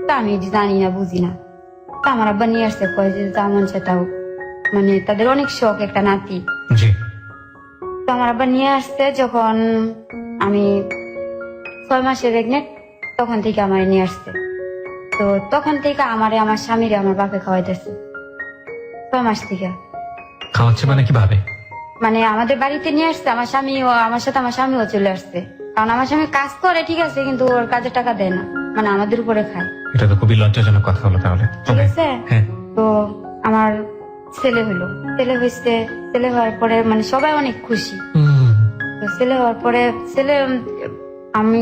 তা আমি জানি না বুঝি না। তা আমার আব্বা নিয়ে আসছে, কয় যে যেমন সেটাও মানে তাদের অনেক শখ একটা নাতি। জি, তো আমার আব্বা নিয়ে আসছে যখন আমি 6 মাসে প্রেগনেন্ট, তখন থেকে আমার নিয়ে আসছে। তো তখন থেকে আমার স্বামীরে আমার বাপে খাওয়াইতেছে 6 মাস থেকে। খাওয়াচ্ছে মানে কিভাবে? মানে আমাদের বাড়িতে নিয়ে আসছে, আমার স্বামীও আমার সাথে আমার স্বামীও চলে আসছে। কারণ আমার স্বামী কাজ করে ঠিক আছে, কিন্তু ওর কাজের টাকা দেয় না, মানে আমাদের উপরে খায়। এটা তো খুবই লজ্জাজনক কথা হলো তাহলে। ঠিক Okay, আছে। হ্যাঁ, তো আমার ছেলে হইলো, ছেলে হয়েছে, ছেলে হওয়ার পরে মানে সবাই অনেক খুশি। হুম, তো ছেলে হওয়ার পরে আমি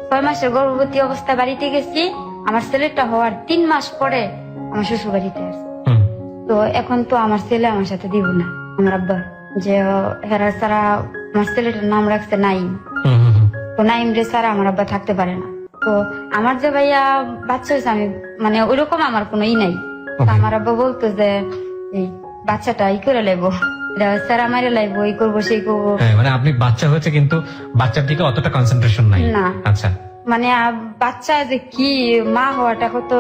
6 মাসের গর্ভবতী অবস্থায় বাড়িতে গেছি। আমার ছেলেটা হওয়ার 3 মাস পরে আমার শ্বশুর বাড়িতে আসছে। হুম, তো এখন তো আমার ছেলে আমার সাথে দিব না আমার আব্বা, যে হেরা ছাড়া আমার ছেলেটার নাম রাখছে নাইম। হুম, হুম, হুম, তো নাইম রে ছাড়া আমার আব্বা থাকতে পারে না। তো আমার যে ভাইয়া বাচ্চা হয়েছে, আমি মানে ওইরকম আমার কোনো নাই। তো Okay. আমার আব্বা বলতো যে এই বাচ্চাটা ই করে লাইবো, স্যার আমারে লাইবো, এই করবো সেই করবো। হ্যাঁ, মানে আপনি বাচ্চা হয়েছে কিন্তু বাচ্চার দিকে অতটা কনসেন্ট্রেশন নাই। না। আচ্ছা, মানে বাচ্চা যে কি মা হওয়াটা কত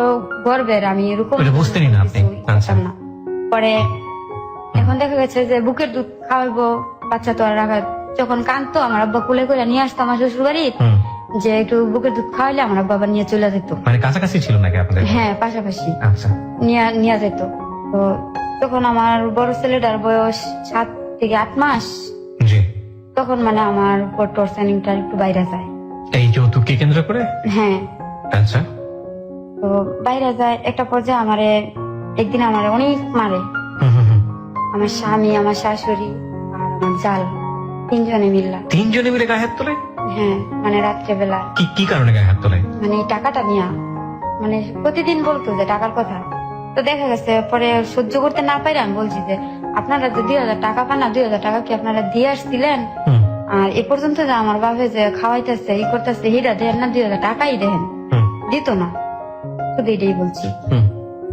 গর্বের, আমি এরকম ওটা বুঝতেনই না আপনি। কিছু আচ্ছা। জানতাম না। পরে এখন দেখা গেছে যে বুকের দুধ খাওয়াবো, বাচ্চা তো আর রাখা, যখন কাঁদতো আমার আব্বা কোলে করে নিয়ে আসতো আমার শ্বশুর বাড়ি, হুম, যে একটু বুকের দুধ খাওয়াইলে আমার আব্বা আবার নিয়ে চলে যেত। মানে কাছাকাছি ছিল নাকি আপনাদের? হ্যাঁ, পাশাপাশি আচ্ছা, নিয়ে যেত। তো তখন আমার বড় ছেলেটার বয়স 7 থেকে 8 মাস, জি। তখন মানে আমার উপর টর্চারিংটা একটু বাইরে যায়। এই যৌতুককে কেন্দ্র করে? হ্যাঁ, আচ্ছা, তো বাইরে যায় একটা পর্যায়ে আমারে একদিন আমারে অনেক মারে। হুম, হুম, হুম। আমার স্বামী, আমার শাশুড়ি আর আমার জাল, 3 জনে মিল্লা। তিনজনে মিলে গায়ে হাত তোলে? হ্যাঁ, মানে রাত্রেবেলা কি কি কারণে গায়ে হাত তোলে? মানে এই টাকাটা নিয়া মানে প্রতিদিন বলতো যে টাকার কথা। তো দেখা গেছে পরে সহ্য করতে না পারে আমি বলছি যে আপনারা যে 2000 টাকা পান না, 2000 টাকা কি আপনারা দিয়ে আসছিলেন? হুম, আর এ পর্যন্ত যে আমার বাপে যে খাওয়াইতেছে ই করতেছে হিরা দেন না, 2000 টাকাই দেন, হুম, দিত না, শুধু এটাই বলছি। হুম।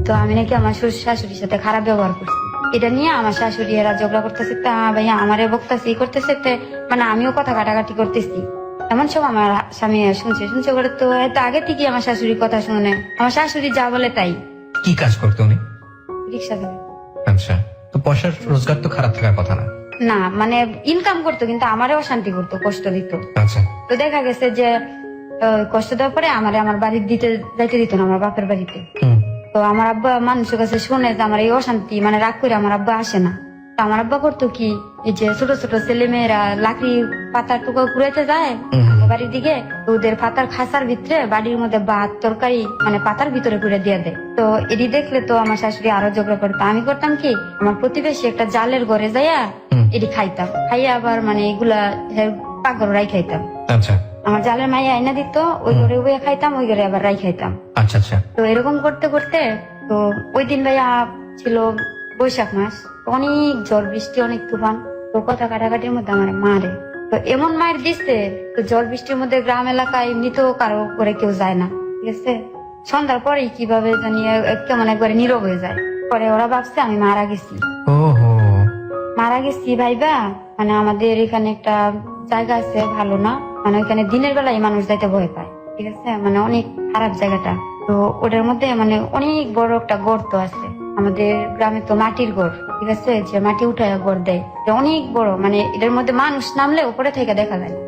তো আমি নাকি আমার শাশুড়ির সাথে খারাপ ব্যবহার করছি, এটা নিয়ে আমার শাশুড়ি এরা ঝগড়া করতেছে, তা ভাইয়া আমারে বকতেছে ই করতেছে, মানে আমিও কথা কাটাকাটি করতেছি। এমন সব আমার স্বামী শুনছে করে। তো এত আগে থেকে আমার শাশুড়ির কথা শুনে, আমার শাশুড়ি যা বলে তাই। কি কাজ করতো উনি? রিক্সা চালায়। আচ্ছা, তো পয়সার রোজগার তো খারাপ থাকার কথা না। না, মানে ইনকাম করতো কিন্তু আমারে অশান্তি করতো, কষ্ট দিত। আচ্ছা, তো দেখা গেছে যে কষ্ট দেওয়ার পরে আমারে আমার বাড়ির যাইতে দিত না, আমার বাপের বাড়িতে। হুম, তো আমার আব্বা মানুষের কাছে শুনে যে আমার এই অশান্তি, মানে রাগ করে আমার আব্বা আসে না। তো আমার আব্বা করতো কি, এই যে ছোট ছোট ছেলে মেয়েরা লাকড়ি পাতার টুকরো কুড়াইতে যায় আমার বাড়ির দিকে, তো ওদের পাতার খাসার ভিতরে বাড়ির মধ্যে ভাত তরকারি মানে পাতার ভিতরে করে দিয়ে দেয়। তো এটি দেখলে তো আমার শাশুড়ি আরো ঝগড়া করতো। আমি করতাম কি, আমার প্রতিবেশী একটা জালের ঘরে যাইয়া এটি খাইতাম, খাইয়া আবার মানে এগুলা পাকঘর রাই খাইতাম। আচ্ছা, আমার জালের মাইয়া আইনা দিত, ওই ঘরে বইয়া খাইতাম, ওই ঘরে আবার রাই খাইতাম। আচ্ছা, আচ্ছা। তো এরকম করতে করতে তো ওই দিন ভাইয়া ছিল বৈশাখ মাস, অনেক ঝড় বৃষ্টি, অনেক তুফান। তো কথা কাটাকাটির মধ্যে আমার মারে, তো এমন মায়ের দিচ্ছে, তো ঝড় বৃষ্টির মধ্যে গ্রাম এলাকায় এমনিতেও কারো করে কেউ যায় না, ঠিক আছে। সন্ধ্যার পরেই কিভাবে জানি কেমন একবারে নীরব হয়ে যায়। পরে ওরা ভাবছে আমি মারা গেছি। ওহো, মারা গেছি ভাইবা, মানে আমাদের এখানে একটা জায়গা আছে ভালো না, মানে ওইখানে দিনের বেলায় মানুষ যাইতে ভয় পায়, ঠিক আছে, মানে অনেক খারাপ জায়গাটা। তো ওটার মধ্যে মানে অনেক বড় একটা গর্ত আছে। আমাদের গ্রামে তো মাটির ঘর, ঠিক আছে, যে মাটি উঠায় ঘর দেয়, অনেক বড়, মানে এটার মধ্যে মানুষ নামলে উপরে থেকে দেখা যায় না,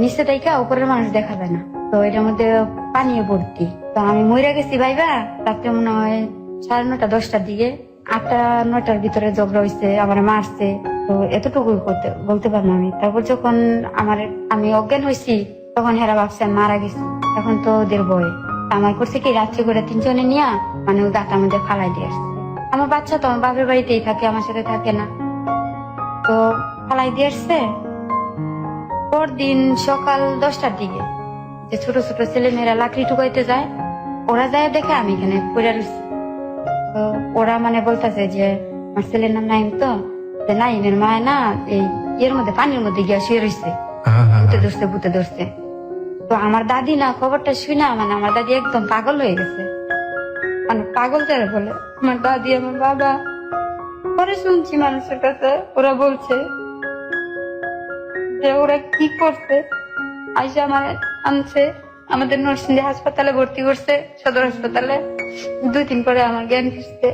নিচে থেকে উপরের মানুষ দেখা যায় না। তো এটার মধ্যে পানি ভর্তি। তো আমি মইরা গেছি ভাইবা, রাত্রে মনে হয় 9:30 10টার দিকে, 8টা 9টার ভিতরে ঝগড়া হয়েছে, আমার মারছে। তো এতটুকু বলতে পারবো আমি। তারপর যখন আমি অজ্ঞান হয়েছি, তখন হেরা ভাবছে আমি মারা গেছি। এখন তো ওদের বয়ে আমার করছে কি, রাত্রে করে 3 জনে নিয়ে মানে ওই গাটার মধ্যে ফালাই দিয়ে আসছে। আমার বাচ্চা তো আমার বাপের বাড়িতেই থাকে, আমার সাথে থাকে না। তো ফালাই দিয়ে আসছে পরদিন সকাল 10টার দিকে, যে ছোট ছোট ছেলে মেয়েরা লাকড়ি টুকাইতে যায়, ওরা যায় দেখে আমি এখানে পড়ে রয়েছি। তো ওরা মানে বলতেছে যে আমার ছেলের নাম নাইম, তো যে নাইমের মায় না এই এর মধ্যে পানির মধ্যে গিয়া শুয়ে রয়েছে, ভূতে ধরছে। তো আমার দাদি না খবরটা শুনে মানে আমার দাদি একদম পাগল হয়ে গেছে, মানে পাগল যারা বলে আমার দাদি আমার বাবা। পরে শুনছি মানুষের কাছে ওরা বলছে যে ওরা কি করছে, আইসা আমার আনছে আমাদের নরসিংদী হাসপাতালে ভর্তি করছে, সদর হাসপাতালে। 2 দিন পরে আমার জ্ঞান ফিরছে।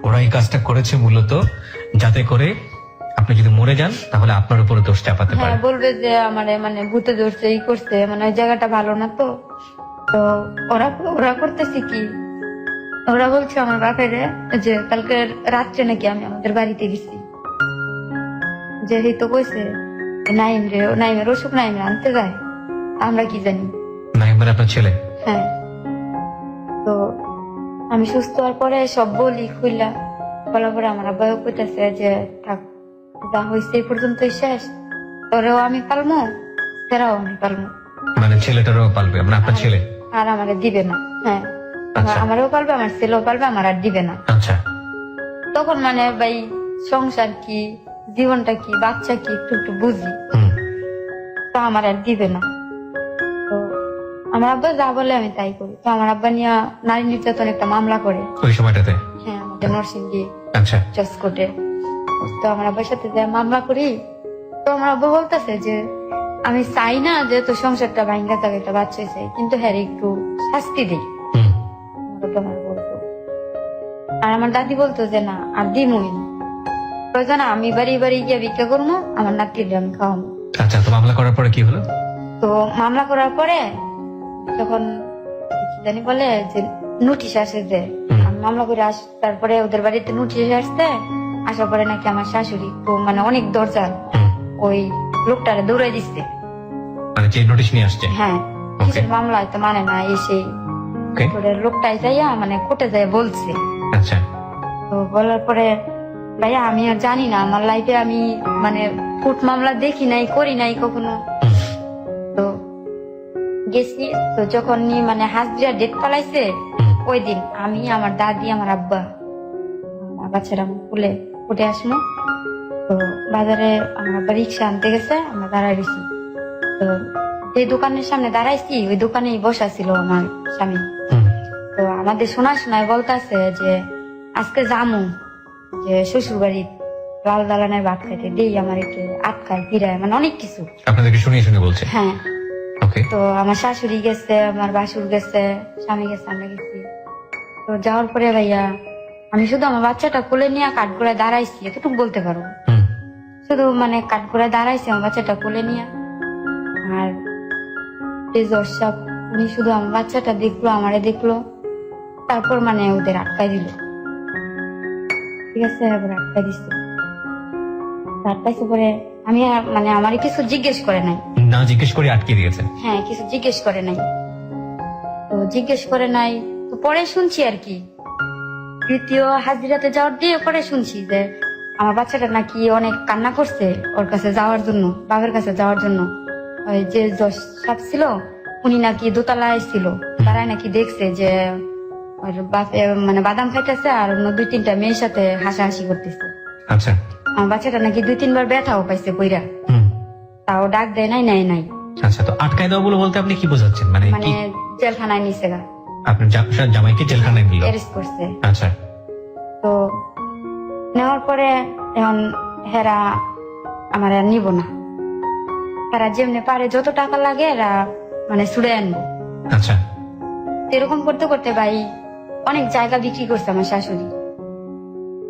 ওরা এই কাজটা করেছে মূলত যাতে করে আপনি যদি মরে যান তাহলে আপনার উপরে দোষ চাপাতে পারে। হ্যাঁ, বলবে যে আমারে মানে ভূতে ধরছে, এই করছে, মানে ওই জায়গাটা ভালো না। তো তো ওরা ওরা করতেছে কি, ওরা বলছে আমার বাপের যে কালকে রাত্রে নাকি আমি আমাদের বাড়িতে গেছি, যে এই তো কইছে নাইম রে, নাইমের অসুখ নাইম আনতে যায়, আমরা কি জানি। নাইম মানে আপনার ছেলে? হ্যাঁ। তো আমি সুস্থ হওয়ার পরে সব বলি খুললা, বলার পরে আমার আব্বাও কইতাছে যে থাক, যা হয়েছে এই পর্যন্তই শেষ, তোরেও আমি পালমো, সেরাও আমি পালমো। মানে ছেলেটারও পালবে, মানে আপনার ছেলে? আর আমারে দিবে না। হ্যাঁ, আমারও পালবে, আমার ছেলেও পালবে, আমার আর দিবে না। আচ্ছা। তখন মানে ভাই সংসার কি, জীবনটা কি, বাচ্চা কি একটু একটু বুঝি, তো আমার আর দিবে না। তো আমার আব্বা যা বলে আমি তাই করি। তো আমার আব্বা নিয়ে নারী নির্যাতন একটা মামলা করে ওই সময়টাতে? হ্যাঁ, আমাদের নরসিংদী আচ্ছা জজ কোর্টে। তো আমার আব্বার সাথে যে মামলা করি, তো আমার আব্বা বলতেছে যে আমি চাই না যে তোর সংসারটা ভাঙ্গা থাকে, একটা বাচ্চা চাই, কিন্তু হ্যাঁ একটু শাস্তি দিই। আর আমার দাদি বলতো যে না আর দিমই না, প্রয়োজন আমি বাড়ি বাড়ি গিয়ে ভিক্ষা করবো, আমার নাতির আমি খাওয়াবো। আচ্ছা, তো মামলা করার পরে কি হলো? তো মামলা করার পরে যখন কি জানি বলে যে নোটিশ আসে, যে আমি মামলা করে তারপরে ওদের বাড়িতে নোটিশ আসছে, আসার পরে নাকি আমার শাশুড়ি তো মানে অনেক দরজা ওই লোকটারে দৌড়াই দিচ্ছে, মানে যে নোটিশ নিয়ে আসছে। হ্যাঁ, কিসের মামলা তো মানে না, এসে লোকটাই যাইয়া মানে কোর্টে যাই বলছে। আচ্ছা। তো বলার পরে ভাইয়া আমি আর জানি না, আমার লাইফে আমি মানে কোর্ট মামলা দেখি নাই, করি নাই কখনো। তো গেছি, তো যখন মানে হাজরিয়া ডেট পালাইছে ওই দিন আমি, আমার দাদি, আমার আব্বা, আমার বাচ্চারা খুলে উঠে আসবো। তো বাজারে আমার আব্বা রিক্সা আনতে গেছে, আমরা দাঁড়াই গেছি। তো যে দোকানের সামনে দাঁড়াইছি ওই দোকানেই বসা ছিল আমার স্বামী। তো আমাদের শোনায় বলতেছে যে আজকে জামু যে শ্বশুর বাড়ি লাল দালানের ভাত খাইতে, দেই আমার একটু আটকায় ফিরায়, মানে অনেক কিছু আপনাদেরকে শুনিয়ে শুনে বলছে? হ্যাঁ। ওকে। তো আমার শাশুড়ি গেছে, আমার বাসুর গেছে, স্বামী গেছে, আমরা গেছি। তো যাওয়ার পরে ভাইয়া আমি শুধু আমার বাচ্চাটা কোলে নিয়ে কাঠগোড়ায় দাঁড়াইছি, এতটুকু বলতে পারবো। শুধু মানে কাঠগোড়ায় দাঁড়াইছি আমার বাচ্চাটা কোলে নিয়ে। আর জর্সাব উনি শুধু আমার বাচ্চাটা দেখলো, আমারে দেখলো, তারপর মানে ওদের আটকাই দিল। ঠিক আছে, এবার আটকাই দিচ্ছে। আটকাইছে পরে আমি মানে আমার কিছু জিজ্ঞেস করে নাই, না জিজ্ঞেস করে আটকে দিয়েছে? হ্যাঁ, কিছু জিজ্ঞেস করে নাই। তো জিজ্ঞেস করে নাই, তো পরে শুনছি আর কি, দ্বিতীয় হাজিরাতে যাওয়ার দিয়ে পরে শুনছি যে আমার বাচ্চাটা নাকি অনেক কান্না করছে ওর কাছে যাওয়ার জন্য, বাবার কাছে যাওয়ার জন্য। ওই যে জজ সাহেব ছিল উনি নাকি দোতলায় ছিল, তারাই নাকি দেখছে যে ওর বাপে মানে বাদাম খাইতেছে আর অন্য 2-3টা মেয়ের সাথে হাসাহাসি করতেছে। আচ্ছা। আমার বাচ্চাটা নাকি 2-3 বার ব্যথাও পাইছে কইরা, তাও ডাক দেয় নাই, নাই নাই। আচ্ছা, তো আটকায় দেওয়া বলে বলতে আপনি কি বোঝাচ্ছেন? মানে মানে জেলখানায় নিছে গা, আপনার জামাইকে জেলখানায় নিল? অ্যারেস্ট করছে। আচ্ছা। তো নেওয়ার পরে এখন হেরা আমার আর নিব না, হেরা যেমনি পারে যত টাকা লাগে এরা মানে ছুড়ে আনবো। আচ্ছা। এরকম করতে করতে ভাই অনেক জায়গা বিক্রি করছে আমার শাশুড়ি,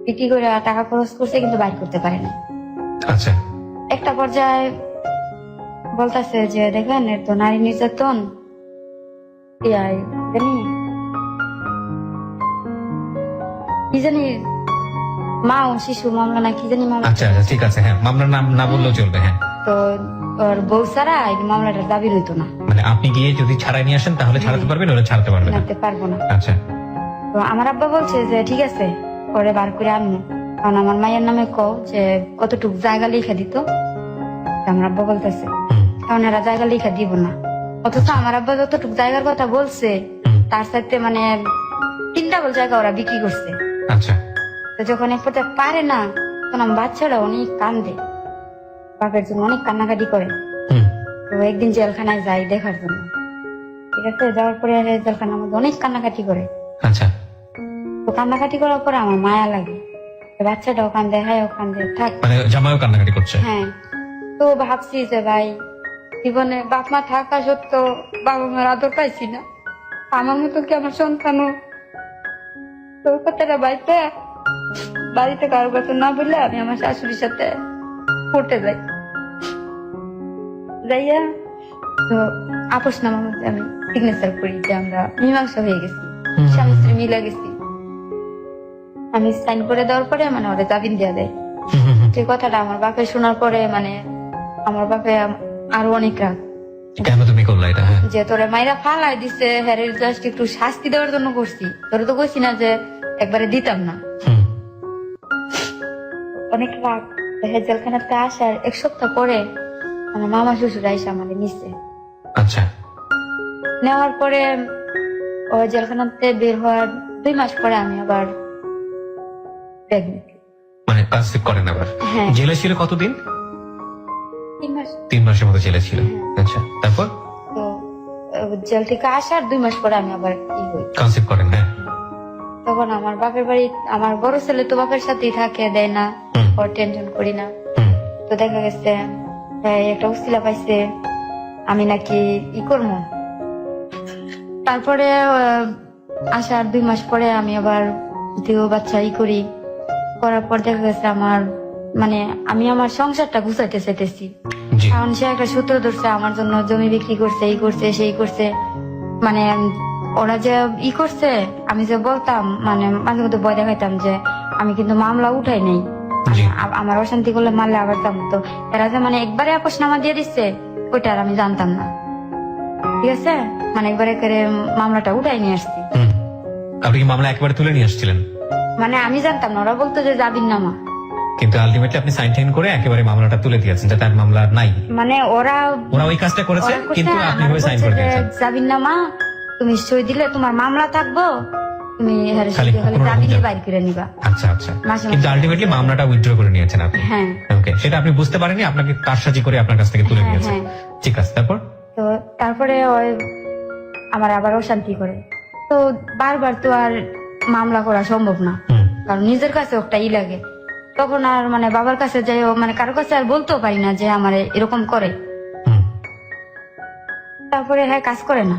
বিক্রি করে টাকা খরচ করছে কিন্তু বাইর করতে পারে না। আচ্ছা। একটা পর্যায়ে বলতেছে যে দেখেন এর তো নারী নির্যাতন, কি জানি মা ও শিশু মামলা না কি জানি মামলা। আচ্ছা আচ্ছা ঠিক আছে, হ্যাঁ মামলার নাম না বললেও চলবে। হ্যাঁ, তো ওর বউ ছাড়া এই মামলাটা দাবি হইতো না, মানে আপনি গিয়ে যদি ছাড়াই নিয়ে আসেন তাহলে ছাড়াতে পারবেন, ওরা ছাড়তে পারবে না। নাতে পারবো না। আচ্ছা, তো আমার আব্বা বলছে যে ঠিক আছে পরে বার করে আনবো, কারণ আমার মায়ের নামে কও যে কতটুকু জায়গা লিখে দিত। আমার আব্বা বলতেছে হুম, কারণ এরা জায়গা লিখে দিব না, অথচ আমার আব্বা যতটুকু জায়গার কথা বলছে হুম, তার সাথে মানে 3 ডাবল জায়গা ওরা বিক্রি করছে। আচ্ছা, তো যখন এক পর্যায়ে পারে না তখন আমার বাচ্চারা অনেক কান্দে, বাপের জন্য অনেক কান্নাকাটি করে। হুম, তো একদিন জেলখানায় যাই দেখার জন্য, ঠিক আছে, যাওয়ার পরে জেলখানার মধ্যে অনেক কান্নাকাটি করে। আচ্ছা, তো কান্নাকাটি করার পরে আমার মায়া লাগে, তো বাচ্চাটাও কান্দে, হ্যাঁ কান্দে, থাক। মানে জামাইও কান্নাকাটি করছে। হ্যাঁ, তো ভাবছি যে ভাই জীবনে বাপ মা থাকা সত্ত্বেও বাবা মার আদর পাইছি না, আমার মতো কি আমার সন্তানও। তো ওই কথাটা বাইতে বাড়িতে কারোর কাছে না বললে আমি আমার শাশুড়ির সাথে পড়তে যাই, যাইয়া তো আপোষনামার মধ্যে আমি সিগনেচার করি যে আমরা মীমাংসা হয়ে গেছি, হুম, স্বামী স্ত্রী মিলে গেছি। আমি সাইন করে দেওয়ার পরে মানে ওরা জামিন দেওয়া দেয়। হুম, হুম, হুম। যে কথাটা আমার বাপে শোনার পরে মানে আমার বাপে আরো অনেক রাগ, কেন তুমি করলা এটা? হ্যাঁ, যে তোরে মাইরা ফালাই দিছে, হ্যারে জাস্ট একটু শাস্তি দেওয়ার জন্য করছি, তোরে তো কইছি না যে একবারে দিতাম না। হুম, অনেক রাগ। হ্যাঁ, জেলখানাতে আসার 1 সপ্তাহ পরে আমার মামা শ্বশুর আইসা আমাদের নিচ্ছে, আচ্ছা, নেওয়ার পরে ও জেলখানাতে বের হওয়ার 2 মাস পরে আমি আবার প্রেগনেন্ট। মানে কনসিভ করেন আবার? হ্যাঁ, জেলে ছিল কতদিন? 3 মাস। 3 মাসের মতো জেলে ছিল। আচ্ছা, তারপর তো জেল থেকে আসার 2 মাস পরে আমি আবার কি হই, কনসিভ করেন? হ্যাঁ, তখন আমার বাপের বাড়ি, আমার বড় ছেলে তো বাপের সাথেই থাকে, দেয় না, হুম, ওর টেনশন করি না। হুম, তো দেখা গেছে একটা উসিলা পাইছে আমি নাকি ই করবো। তারপরে আসার 2 মাস পরে আমি আবার দ্বিতীয় বাচ্চা ই করি, করার পর দেখা গেছে আমার মানে আমি আমার সংসারটা গুছাইতে চাইতেছি, জি, কারণ সে একটা সূত্র ধরছে আমার জন্য, জমি বিক্রি করছে, এই করছে সেই করছে, মানে ওরা যে ই করছে আমি যে বলতাম মানে মাঝে মধ্যে ভয় দেখাইতাম যে আমি কিন্তু মামলা উঠাই নেই, জি, আমার অশান্তি করলে মারলে আবার যাম। তো এরা যে মানে একবারে আপোষনামা দিয়ে দিচ্ছে ওইটা আর আমি জানতাম না, ঠিক আছে, মানে একবারে করে মামলাটা উঠাই নিয়ে আসছি। হুম। আপনি কি মামলা একবারে তুলে নিয়ে আসছিলেন? মানে আমি জানতাম না, ওরা বলতো যে জামিন নামা, কিন্তু আলটিমেটলি আপনি সাইন টাইন করে একেবারে মামলাটা তুলে দিয়েছেন, যাতে আর মামলা নাই। মানে ওরা ওরা ওই কাজটা করেছে, ওরা করছে, কিন্তু আপনি আমার ভাবে সাইন বলছে করে যে দিয়েছেন। জামিন নামা তুমি সই দিলে তোমার মামলা থাকবো, তুমি খালি খালি কোনো রকম জামিন যাবে। বাইর করে নিবা। আচ্ছা আচ্ছা, মাসে কিন্তু মাসে আলটিমেটলি মামলাটা উইথড্র করে নিয়েছেন আপনি। হ্যাঁ, ওকে, সেটা আপনি বুঝতে পারেননি, আপনাকে কারসাজি করে আপনার কাছ থেকে তুলে হ্যাঁ, নিয়েছে। হ্যাঁ। ঠিক আছে, তারপর? তো তারপরে ওই আমার আবার অশান্তি করে, তো বারবার তো আর মামলা করা সম্ভব না, হুম, কারণ নিজের কাছে একটা ই লাগে। তখন আর মানে বাবার কাছে যাই মানে কারো কাছে আর বলতেও পারি না যে আমার এরকম করে। হুম, তারপরে হ্যাঁ কাজ করে না,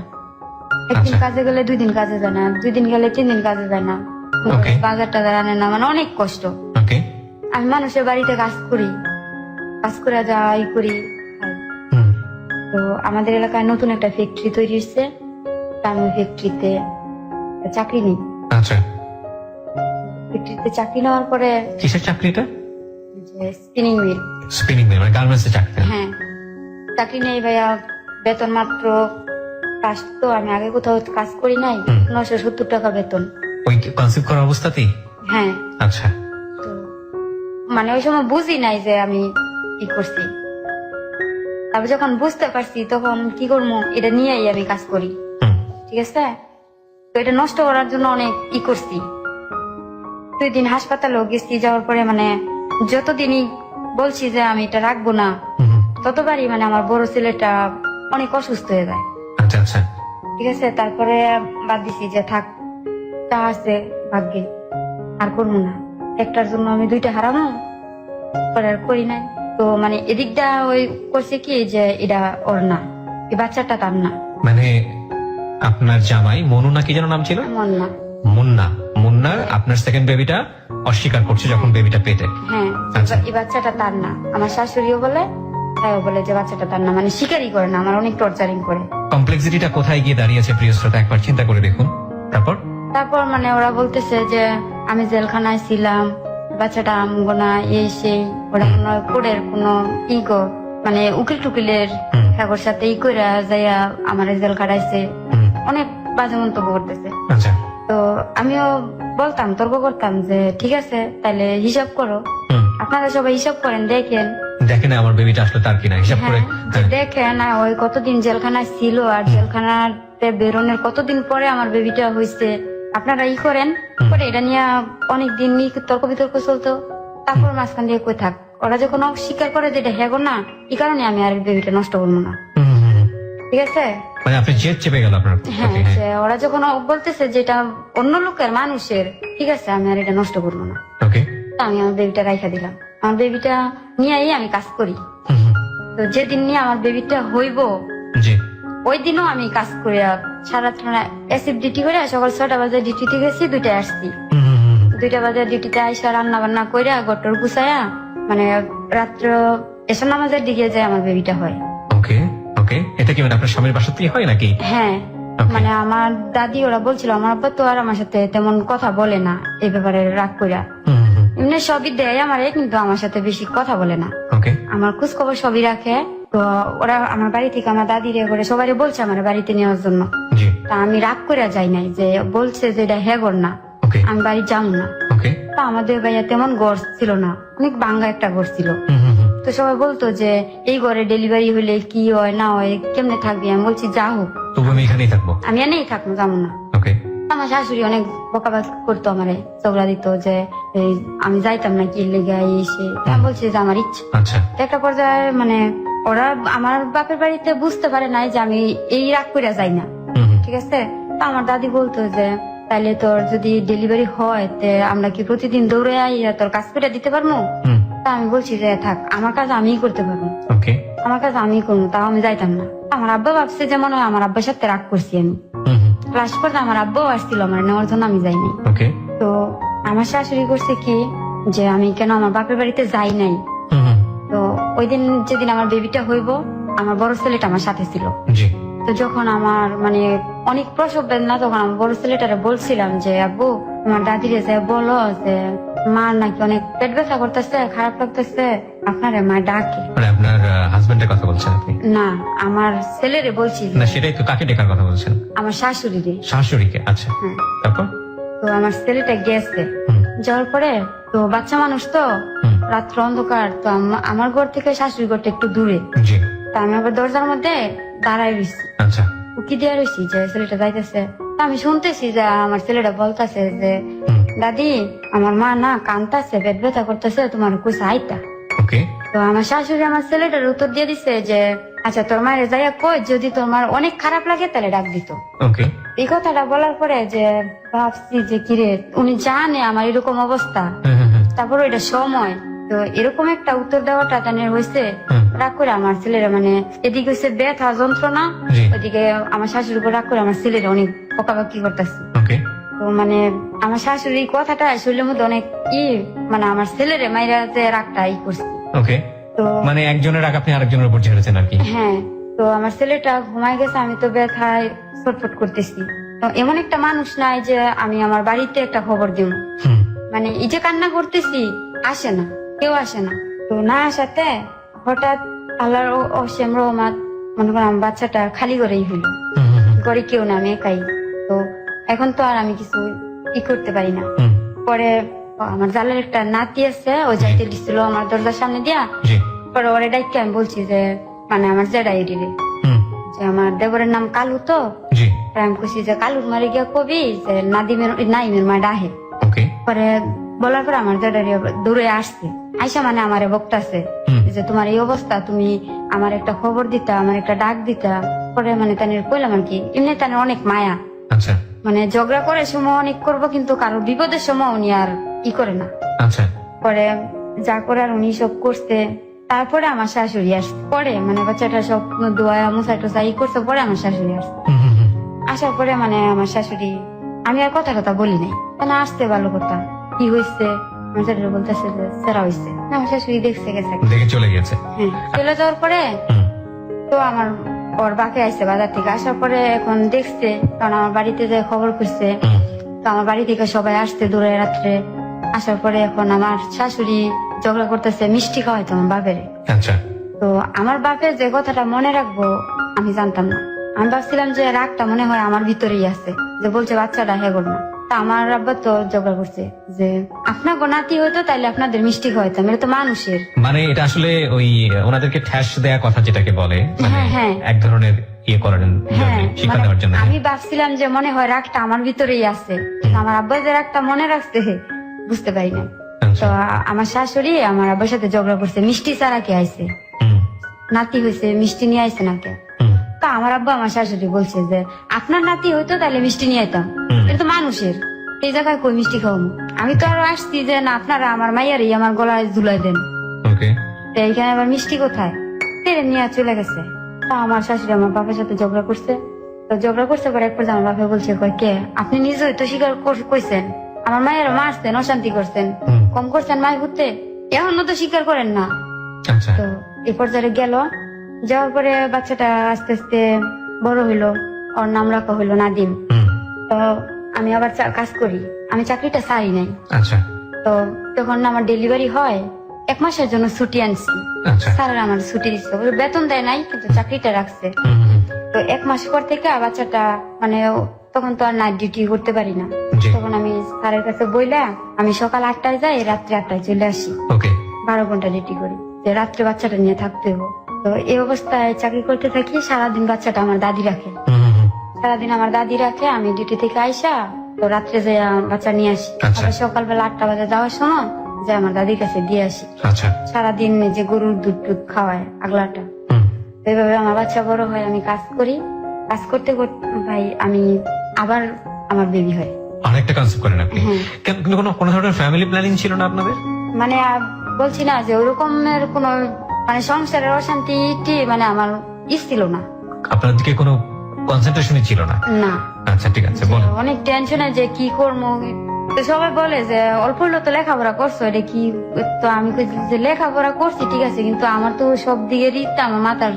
একদিন আচ্ছা। কাজে গেলে 2 দিন কাজে যায় না, 2 দিন গেলে 3 দিন কাজে যায় না, Okay. বাজার টাজার আনে না, মানে অনেক কষ্ট। ওকে, আমি মানুষের বাড়িতে কাজ করি, কাজ করে যাই করি। হুম, তো আমাদের এলাকায় নতুন একটা ফ্যাক্টরি তৈরি হচ্ছে, তা আমি ফ্যাক্টরিতে চাকরি নিই। আচ্ছা, ফ্যাক্টরিতে চাকরি নেওয়ার পরে কিসের চাকরিটা? যে স্পিনিং মিল, স্পিনিং মিল, মানে গার্মেন্টস এর চাকরি? হ্যাঁ চাকরি নেই ভাইয়া, বেতন মাত্র, কাজ তো আমি আগে কোথাও কাজ করি নাই, হুম। 970 টাকা বেতন। ওই কনসিভ করার অবস্থাতেই? হ্যাঁ, আচ্ছা, তো মানে ওই সময় বুঝি নাই যে আমি কি করছি, তারপর যখন বুঝতে পারছি তখন কি করবো, এটা নিয়েই আমি কাজ করি, হুম, ঠিক আছে। তো এটা নষ্ট করার জন্য অনেক ই করছি, 2 দিন হাসপাতালেও গেছি, যাওয়ার পরে মানে যতদিনই বলছি যে আমি এটা রাখবো না, হুম, হুম, ততবারই মানে আমার বড় ছেলেটা অনেক অসুস্থ হয়ে যায়, আচ্ছা আচ্ছা, ঠিক আছে। তারপরে বাদ দিছি যে থাক, তা আছে ভাগ্যে, আর করবো না, একটার জন্য আমি 2টা হারামো, পরে আর করি নাই। তো মানে এদিকটা ওই করছে কি যে এটা ওর না, এই বাচ্চাটা তার না, মানে আপনার জামাই মনু না কি যেন নাম ছিল? মন না, মুন্না, মুন্না আপনার সেকেন্ড বেবিটা অস্বীকার করছে যখন বেবিটা পেটে। হ্যাঁ আচ্ছা। এই বাচ্চাটা তার না, আমার শাশুড়িও বলে, তাইও বলে যে বাচ্চাটা তার না, মানে স্বীকারই করে না, আমার অনেক টর্চারিং করে। কমপ্লেক্সিটিটা কোথায় গিয়ে দাঁড়িয়েছে প্রিয় শ্রোতা, একবার চিন্তা করে দেখুন। তারপর তারপর মানে ওরা বলতেছে যে আমি জেলখানায় ছিলাম, বাচ্চাটা আমগোনা এই সেই ওরা কোনো কোডের কোনো ইগো মানে উকিল টুকিলের ঠাকুর সাথে ই করে যাইয়া আমার জেল কাটাইছে, অনেক বাজে মন্তব্য করতেছে। আচ্ছা। তো আমিও বলতাম, তর্ক করতাম যে ঠিক আছে তাহলে হিসাব করো, আপনারা সবাই হিসাব করেন, দেখেন দেখেন আমার বেবিটা আসলে তার কিনা হিসাব করে। যে দেখেন ওই কতদিন জেলখানায় ছিল আর জেলখানাতে বেরোনোর কতদিন পরে আমার বেবিটা হয়েছে, আপনারা ই করেন করে এটা নিয়ে অনেকদিন তর্ক বিতর্ক চলতো। তারপর মাঝখান দিয়ে কই থাক, ওরা যখন অস্বীকার করে যে এটা হ্যাগো না, এই কারণে আমি আর বেবিটা নষ্ট করবো না, ঠিক আছে। মানে আপনি জেদ চেপে গেল আপনার। হ্যাঁ, যে ওরা যখন বলতেছে যে এটা অন্য লোকের মানুষের, ঠিক আছে আমি আর এটা নষ্ট করবো না। ওকে। আমি আমার বেবিটা রাইখা দিলাম, আমার বেবিটা নিয়েই আমি কাজ করি। তো যেদিন নিয়ে আমার বেবিটা হইব জি ওই দিনও আমি কাজ করি, সারা এসিড ডিউটি করে সকাল 6টা বাজে ডিউটিতে গেছি, 2টায় আসছি। 2টা বাজে ডিউটিতে আইসা রান্না বান্না করে গটর গুছায়া মানে রাত্র এসব নামাজের দিকে যায় আমার বেবিটা হয়। ওকে ওকে। এটা কি মানে আপনার স্বামীর বাসাতেই হয় নাকি? হ্যাঁ, মানে আমার দাদি ওরা বলছিল আমার আব্বা তো আর আমার সাথে তেমন কথা বলে না এই ব্যাপারে, রাগ কইরা এমনি সবই দেয় আমারে, কিন্তু আমার সাথে বেশি কথা বলে না। ওকে। আমার খোঁজ খবর সবই রাখে। তো ওরা আমার বাড়ি থেকে আমার দাদি রে করে সবাই বলছে আমার বাড়িতে নেওয়ার জন্য। জি। তা আমি রাগ করে যাই নাই, যে বলছে যে এটা হ্যাগর না, ওকে। আমি বাড়ি যাবো না। ওকে। তা আমাদের ভাইয়া তেমন ঘর ছিল না, অনেক ভাঙ্গা একটা ঘর ছিল। তো সবাই বলতো যে এই ঘরে ডেলিভারি হলে কি হয় না হয়, কেমনে থাকবি? আমি বলছি যা হোক, তবু আমি এখানেই থাকবো, আমি এনেই থাকবো, যাবো না। ওকে। আমার শাশুড়ি অনেক বকাবাদ করতো আমারে, ঝগড়া দিত যে এই আমি যাইতাম না কি লেগে এসে। আমি বলছি যে আমার ইচ্ছা। আচ্ছা। তো একটা পর্যায়ে মানে ওরা আমার বাপের বাড়িতে বুঝতে পারে নাই যে আমি এই রাগ করে যাই না, ঠিক আছে। তো আমার দাদি বলতো যে তাইলে তোর যদি ডেলিভারি হয় তে আমরা কি প্রতিদিন দৌড়ে আইয়া তোর কাজ করে দিতে পারবো? তা আমি বলছি যে থাক, আমার কাজ আমিই করতে পারবো, ওকে। আমার কাজ আমিই করবো, তাও আমি যাইতাম না। আমার আব্বা ভাবছে যে মনে হয় আমার আব্বার সাথে রাগ করছি আমি। লাস্ট পর্যন্ত আমার আব্বাও আসছিল আমার নেওয়ার জন্য, আমি যাইনি। ওকে। তো আমার শাশুড়ি করছে কি যে আমি কেন আমার বাপের বাড়িতে যাই নাই। তো ওই দিন যেদিন আমার বেবিটা হইব, আমার বড় ছেলেটা আমার সাথে ছিল। জি। তো যখন আমার মানে অনেক প্রসব বেদনা, তখন আমার বড় ছেলেটারে বলছিলাম যে আব্বু আমার দাদিরে যে বলো যে মার নাকি অনেক পেট ব্যথা করতেছে, খারাপ লাগতেছে, আপনারে মা ডাকে। মানে আপনার হাজবেন্ডের কথা বলছেন আপনি? না, আমার ছেলেরে বলছি। না, সেটাই তো, কাকে ডেকার কথা বলছেন? আমার শাশুড়িরে। শাশুড়িকে? আচ্ছা। হ্যাঁ। তারপর? তো আমার ছেলেটা গেছে, যাওয়ার পরে তো বাচ্চা মানুষ তো রাত্র অন্ধকার, তো আমার ঘর থেকে শাশুড়ি ঘরটা একটু দূরে। জি। তা আমি আবার দরজার মধ্যে দাঁড়ায় রয়েছি, আচ্ছা। উকি দিয়ে রয়েছি যে ছেলেটা যাইতেছে। তা আমি শুনতেছি যে আমার ছেলেটা বলতেছে যে দাদি আমার মা না কান্তাছে, পেট ব্যথা করতেছে, তোমার কইছে আইতা। ওকে। তো আমার শাশুড়ি আমার ছেলেটার উত্তর দিয়ে দিছে যে আচ্ছা তোর মায়ের যাইয়া কই, যদি তোমার অনেক খারাপ লাগে তাহলে ডাক দিত। ওকে। এই কথাটা বলার পরে যে ভাবছি যে কিরে, উনি জানে আমার এরকম অবস্থা, তারপর এটা সময়, তো এরকম একটা উত্তর দেওয়াটা তাদের হয়েছে। রাগ করে আমার ছেলেরা মানে এদিকে হচ্ছে ব্যথা যন্ত্রণা, ওইদিকে আমার শাশুড়ির উপর রাগ করে আমার ছেলেরা অনেক বকাবকি করতেছে। তো মানে আমার শাশুড়ি কথাটা শরীরের মধ্যে অনেক মানে আমার ছেলেরে মাইরা যে রাগটা করছে। ওকে। তো মানে একজনের রাগ আপনি আরেকজনের উপর ঝেড়েছেন আর কি? হ্যাঁ। তো আমার ছেলেটা ঘুমায় গেছে, আমি তো ব্যথায় ছটফট করতেছি। তো এমন একটা মানুষ নাই যে আমি আমার বাড়িতে একটা খবর দিব, মানে এই যে কান্না করতেছি আসে না, কেউ আসে না। তো না আসাতে হঠাৎ আল্লাহর অসীম রহমত, মনে করেন আমার বাচ্চাটা খালি করেই হইল, ঘরে কেউ না, আমি একাই। তো এখন তো আর আমি কিছু করতে পারি না। পরে আমার জালের একটা নাতি আছে, ও যাইতে দিছিল আমার দরজার সামনে দিয়া। পরে ওরে ডাইকে আমি বলছি যে মানে আমার জেডাই রে যে আমার দেবরের নাম কালু, তো আমি কইছি যে কালুর মারে গিয়া কবি যে নাইমের মা ডাহে। পরে বলার পরে আমার জেডারি দূরে আসছে, আইসা মানে আমারে বকতাছে যে তোমার এই অবস্থা, তুমি আমার একটা খবর দিতা, আমার একটা ডাক দিতা। পরে মানে তানের কইলাম আর কি, এমনি তানের অনেক মায়া, মানে ঝগড়া করে সময় অনেক করবো, কিন্তু কারোর বিপদের সময় উনি আর করে না। পরে যা করার উনি সব করছে। তারপরে আমার শাশুড়ি আসছে, পরে মানে বাচ্চাটা সব দোয়া মুসা টুসা করছে, পরে আমার শাশুড়ি আসছে। আসার পরে মানে আমার শাশুড়ি, আমি আর কথা কথা বলি নাই, কেন আসছে ভালো কথা, কি হয়েছে আমার শাশুড়ি বলতেছে যে সেরা হয়েছে। আমার শাশুড়ি দেখছে গেছে, চলে গেছে। হ্যাঁ, চলে যাওয়ার পরে তো আমার ওর বাকে আসছে বাজার থেকে, আসার পরে এখন দেখছে, কারণ আমার বাড়িতে যে খবর খুঁজছে, তো আমার বাড়ি থেকে সবাই আসছে দূরে রাত্রে। আসার পরে এখন আমার শাশুড়ি ঝগড়া করতেছে মিষ্টি খাওয়াইতো আমার বাপের। আচ্ছা তো আমার বাপের যে কথাটা মনে রাখবো আমি জানতাম না। আমি ভাবছিলাম যে রাগটা মনে হয় আমার ভিতরেই আছে, যে বলছে বাচ্চাটা হেগর না। তা আমার আব্বা তো ঝগড়া করছে যে আপনার নাতি হইতো তাইলে আপনাদের মিষ্টি খাওয়াইতাম, এটা তো মানুষের। মানে এটা আসলে ওই ওনাদেরকে ঠ্যাস দেয়া কথা যেটাকে বলে, মানে হ্যাঁ, হ্যাঁ। এক ধরনের ইয়ে করেন হ্যাঁ, শিক্ষা মানে দেওয়ার জন্য। আমি ভাবছিলাম যে মনে হয় রাগটা আমার ভিতরেই আছে, আমার আব্বা যে রাগটা মনে রাখছে বুঝতে পারি না। আচ্ছা। তো আমার শাশুড়ি আমার আব্বার সাথে ঝগড়া করছে মিষ্টি ছাড়া কে আইছে, হুম, নাতি হয়েছে মিষ্টি নিয়ে আইছে না কে। হুম, তা আমার আব্বা আমার শাশুড়ি বলছে যে আপনার নাতি হইতো তাহলে মিষ্টি নিয়ে আইতাম, হুম। এটা তো মানুষের, এই জায়গায় কই মিষ্টি খাওয়াবো। আমি তো আরো আসছি যে না আপনারা আমার মাইয়ারই আমার গলায় ঝুলাই দেন, ওকে। তো এইখানে আবার মিষ্টি কোথায়, তেরে নিয়ে চলে গেছে। তা আমার শাশুড়ি আমার বাবার সাথে ঝগড়া করছে। তো ঝগড়া করছে পরে এক পর্যায়ে আমার বাবা বলছে কয় কে আপনি নিজেই তো স্বীকার কইছেন আমার মায়ের মারছেন, অশান্তি করছেন, হুম। কম করছেন মায়ের ঘুরতে, এখনো তো স্বীকার করেন না। আচ্ছা। তো এই পর্যায়ে গেল, যাওয়ার পরে বাচ্চাটা আস্তে আস্তে বড় হইলো, ওর নাম রাখা হইলো নাদিম। হুম, তো আমি আবার কাজ করি, আমি চাকরিটা ছাড়ি নাই। আচ্ছা, তো তখন আমার ডেলিভারি হয়, 1 মাসের জন্য ছুটি আনছি। আচ্ছা। স্যার আমার ছুটি দিচ্ছে, বেতন দেয় নাই কিন্তু চাকরিটা রাখছে। হুম, হুম, তো 1 মাস পর থেকে বাচ্চাটা মানে তখন তো আর নাইট ডিউটি করতে পারি না, জি। তখন আমি স্যারের কাছে বইলা আমি সকাল 8টায় যাই, রাত্রে 8টায় চলে আসি, ওকে। 12 ঘন্টা ডিউটি করি, যে রাত্রে বাচ্চাটা নিয়ে থাকতে হবে। তো এই অবস্থায় চাকরি করতে থাকি, সারাদিন বাচ্চাটা আমার দাদি রাখে, হুম, হুম, হুম, সারাদিন আমার দাদি রাখে, আমি ডিউটি থেকে আইসা তো রাত্রে যাই বাচ্চা নিয়ে আসি, আচ্ছা। আবার সকালবেলা 8টা বাজে যাওয়ার সময় যে আমার দাদির কাছে দিয়ে আসি। আচ্ছা। সারাদিন যে গরুর দুধ টুধ খাওয়ায় আগলাটা। হুম, তো এইভাবে আমার বাচ্চা বড় হয়, আমি কাজ করি, কাজ করতে করতে ভাই আমি আবার আমার বেবি হয়। আরেকটা কনসেপ্ট করেন আপনি। হ্যাঁ। কিন্তু কোনো ধরনের ফ্যামিলি প্ল্যানিং ছিল না আপনাদের? মানে বলছি না যে ওরকমের কোন মানে সংসারের অশান্তি মানে আমার ছিল না। আপনার দিকে কোনো কনসেন্ট্রেশনই ছিল না? না, আচ্ছা, ঠিক আছে, যে বলেন। অনেক টেনশনে যে কি করবো। তো সবাই বলে যে অল্প হইলো তো লেখাপড়া করছো, এটা কি? তো আমি কইছি যে লেখাপড়া করছি ঠিক আছে, কিন্তু আমার তো সব দিকেরই তো আমার মাথার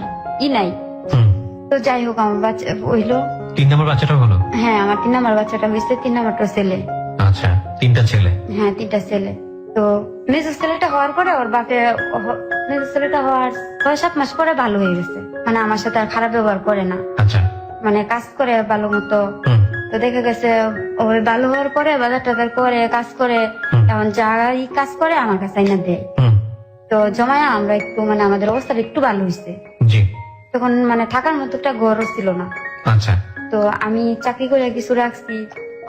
নাই। হুম। তো যাই হোক আমার বাচ্চা হইলো। 3 নম্বর বাচ্চাটা হলো? হ্যাঁ, আমার 3 নম্বর বাচ্চাটা হয়েছে, 3 নম্বরটা ছেলে। আচ্ছা, 3টা ছেলে? হ্যাঁ, 3টা ছেলে। তো মেজর ছেলেটা হওয়ার পরে ওর বাপে মেজর ছেলেটা হওয়ার 6-7 মাস পরে ভালো হয়ে গেছে, মানে আমার সাথে আর খারাপ ব্যবহার করে না, আচ্ছা। মানে কাজ করে ভালো মতো। হুম, তো দেখা গেছে ওই ভালো হওয়ার পরে বাজার টাজার করে কাজ করে, এমন যাই কাজ করে আমার কাছে আইনা দেয়। হুম, তো জমায়া আমরা একটু মানে আমাদের অবস্থাটা একটু ভালো হয়েছে। জি। তখন মানে থাকার মতো একটা ঘরও ছিল না। আচ্ছা। তো আমি চাকরি করে কিছু রাখছি,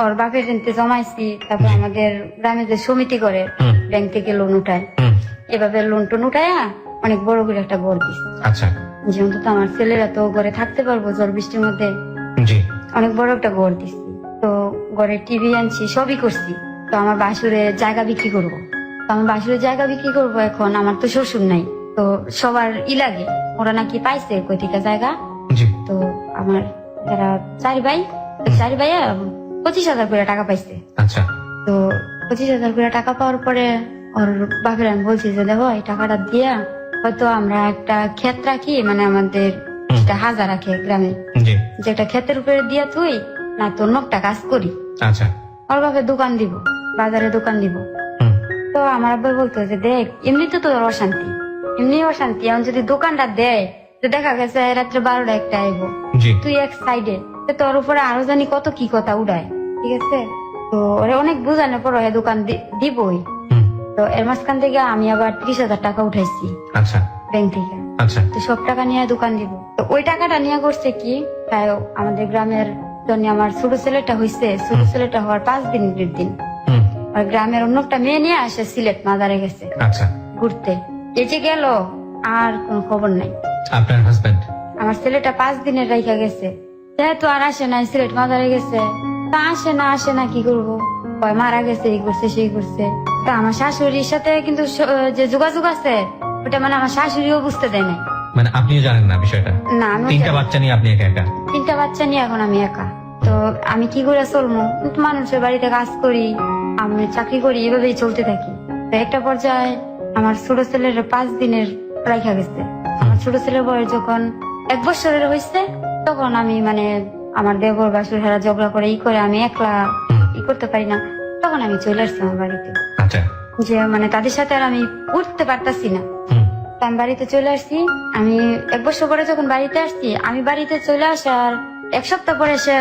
ওর বাপের রেন্টে জমাইছি, তারপর আমাদের গ্রামে যে সমিতি করে হুম, ব্যাংক থেকে লোন উঠায়, হুম, এভাবে লোন টোন উঠায়া অনেক বড় করে একটা ঘর দিচ্ছি, আচ্ছা, যে অন্তত আমার ছেলেরা তো ঘরে থাকতে পারবো ঝড় বৃষ্টির মধ্যে। জি। অনেক বড় একটা ঘর দিচ্ছি। তো ঘরে টিভি আনছি, সবই করছি। তো আমার বাসুরে জায়গা বিক্রি করবো, তো আমার বাসুরে জায়গা বিক্রি করবো। এখন আমার তো শ্বশুর নাই, তো সবার লাগে, ওরা নাকি পাইছে কই থেকে জায়গা। জি। তো আমার যারা 4 ভাই, 4 ভাইয়া 25,000 করে টাকা পাইছে। আচ্ছা। তো 25,000 করে টাকা পাওয়ার পরে ওর বাপের আমি বলছি যে দেখো এই টাকাটা দিয়া হয়তো আমরা একটা ক্ষেত রাখি, মানে আমাদের যেটা হাজার রাখে গ্রামে, জি। যে একটা ক্ষেতের উপরে দিয়া তুই না তোর নকটা কাজ করি। আচ্ছা। ওর বাপে দোকান দিব, বাজারে দোকান দিব। হুম, তো আমার আব্বা বলতো যে দেখ এমনি তো তোর অশান্তি, এমনি অশান্তি, এখন যদি দোকানটা দেয় তো দেখা গেছে রাত্রে 12টা 1টা আইব, জি। তুই এক সাইডে, তোর উপরে আরো জানি কত কি কথা উড়ায়, ঠিক আছে? তো ওরা অনেক বুঝানোর পর দোকান দিবই। হুম, তো এর মাঝখান থেকে আমি আবার 30,000 টাকা উঠাইছি আচ্ছা, ব্যাংক থেকে। আচ্ছা, তো সব টাকা নিয়ে দোকান দিব। তো ওই টাকাটা নিয়ে করছে কি, তাই আমাদের গ্রামের জন্য আমার ছোট ছেলেটা হয়েছে, ছোট ছেলেটা হওয়ার 5 দিনের দিন হুম, আর গ্রামের অন্য একটা মেয়ে নিয়ে আসে সিলেট মাজারে গেছে আচ্ছা। ঘুরতে। এই যে গেল আর কোন খবর নাই। আপনার হাজবেন্ড? আমার ছেলেটা 5 দিনের রাইখা গেছে, যেহেতু আর আসে না, সিলেট মাজারে গেছে, তা আসে না কি করবো, কয় মারা গেছে, এই করছে সেই করছে। তা আমার শাশুড়ির সাথে কিন্তু যে যোগাযোগ আছে ওটা মানে আমার শাশুড়িও বুঝতে দেয় নাই। মানে আপনিও জানেন না বিষয়টা? না, আমি 3টা বাচ্চা নিয়ে আপনি একা একা? 3টা বাচ্চা নিয়ে এখন আমি একা। তো আমি কি করে চলবো, কিন্তু মানুষের বাড়িতে কাজ করি, আমি চাকরি করি, এভাবেই চলতে থাকি। তো একটা পর্যায়ে আমার ছোট ছেলের 5 দিনের রাইখা গেছে। আমার ছোট ছেলের বয়স যখন 1 বছরের হয়েছে, তখন আমি মানে আমার দেবর বাসুর হেরা ঝগড়া করে ই করে আমি একলা ই করতে পারি না, তখন আমি চলে আসছি আমার বাড়িতে। আচ্ছা। যে মানে তাদের সাথে আর আমি উঠতে পারতাছি না। হুম। তো আমি বাড়িতে চলে আসছি। আমি 1 বছর পরে যখন বাড়িতে আসছি, আমি বাড়িতে চলে আসার 1 সপ্তাহ পরে সে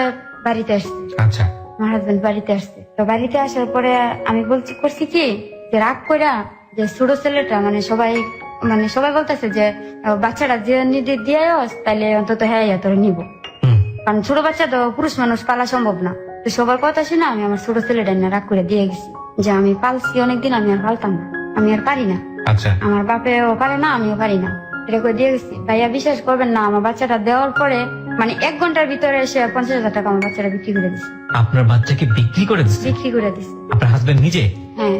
বাড়িতে আসছে, আচ্ছা। আমার হাজবেন্ড বাড়িতে আসছে। তো বাড়িতে আসার পরে আমি করছি কি যে রাগ কইরা যে ছোট ছেলেটা মানে সবাই বলতেছে যে বাচ্চাটা যে দিয়ে তাইলে অন্তত হ্যাঁ তোর নিব, হুম। কারণ ছোট বাচ্চা তো পুরুষ মানুষ পালা সম্ভব না। তো সবার কথা শুনে আমি আমার ছোট ছেলেটা নিয়ে রাগ করে দিয়ে গেছি যে আমি পালছি অনেকদিন, আমি আর পালতাম না, আমি আর পারি না, আচ্ছা। আমার বাপেও পারে না, আমিও পারি না, এটা করে দিয়ে গেছি। ভাইয়া বিশ্বাস করবেন না, আমার বাচ্চাটা দেওয়ার পরে মানে 1 ঘন্টার ভিতরে এসে 50,000 টাকা আমার বাচ্চাটা বিক্রি করে দিচ্ছে। আপনার বাচ্চাকে বিক্রি করে দিচ্ছে? বিক্রি করে দিচ্ছে, আপনার হাজবেন্ড নিজে? হ্যাঁ।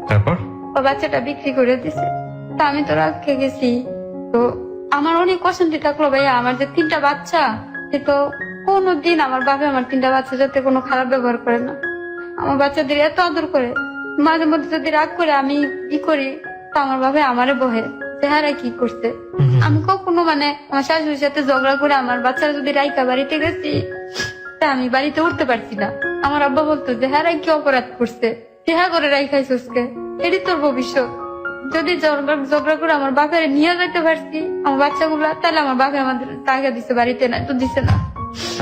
তারপর? ও বাচ্চাটা বিক্রি করে দিছে। তা আমি তো রাগ খেয়ে গেছি। তো আমার অনেক অশান্তি থাকলো ভাইয়া, আমার যে 3টা বাচ্চা, সে তো কোনোদিন আমার বাবা আমার 3টা বাচ্চা যাতে কোনো খারাপ ব্যবহার করে না, আমার বাচ্চাদের এত আদর করে। মাঝে মধ্যে যদি রাগ করে আমি কি করি, তা আমার বাবা আমারে বহে চেহারা কি করছে। আমি কখনো মানে আমার শাশুড়ির সাথে ঝগড়া করে আমার বাচ্চারা যদি রাইকা বাড়িতে গেছি, তা আমি বাড়িতে উঠতে পারছি না। আমার আব্বা বলতো যে হ্যাঁ কি অপরাধ করছে, চেহা করে রাইখাইছসকে, এটি তোর ভবিষ্যৎ। যদি ঝগড়া করে আমার বাপের নিয়ে যেতে পারছি আমার বাচ্চাগুলা, তাহলে আমার বাপে আমাদের টাকা দিছে, বাড়িতে না তো দিছে না।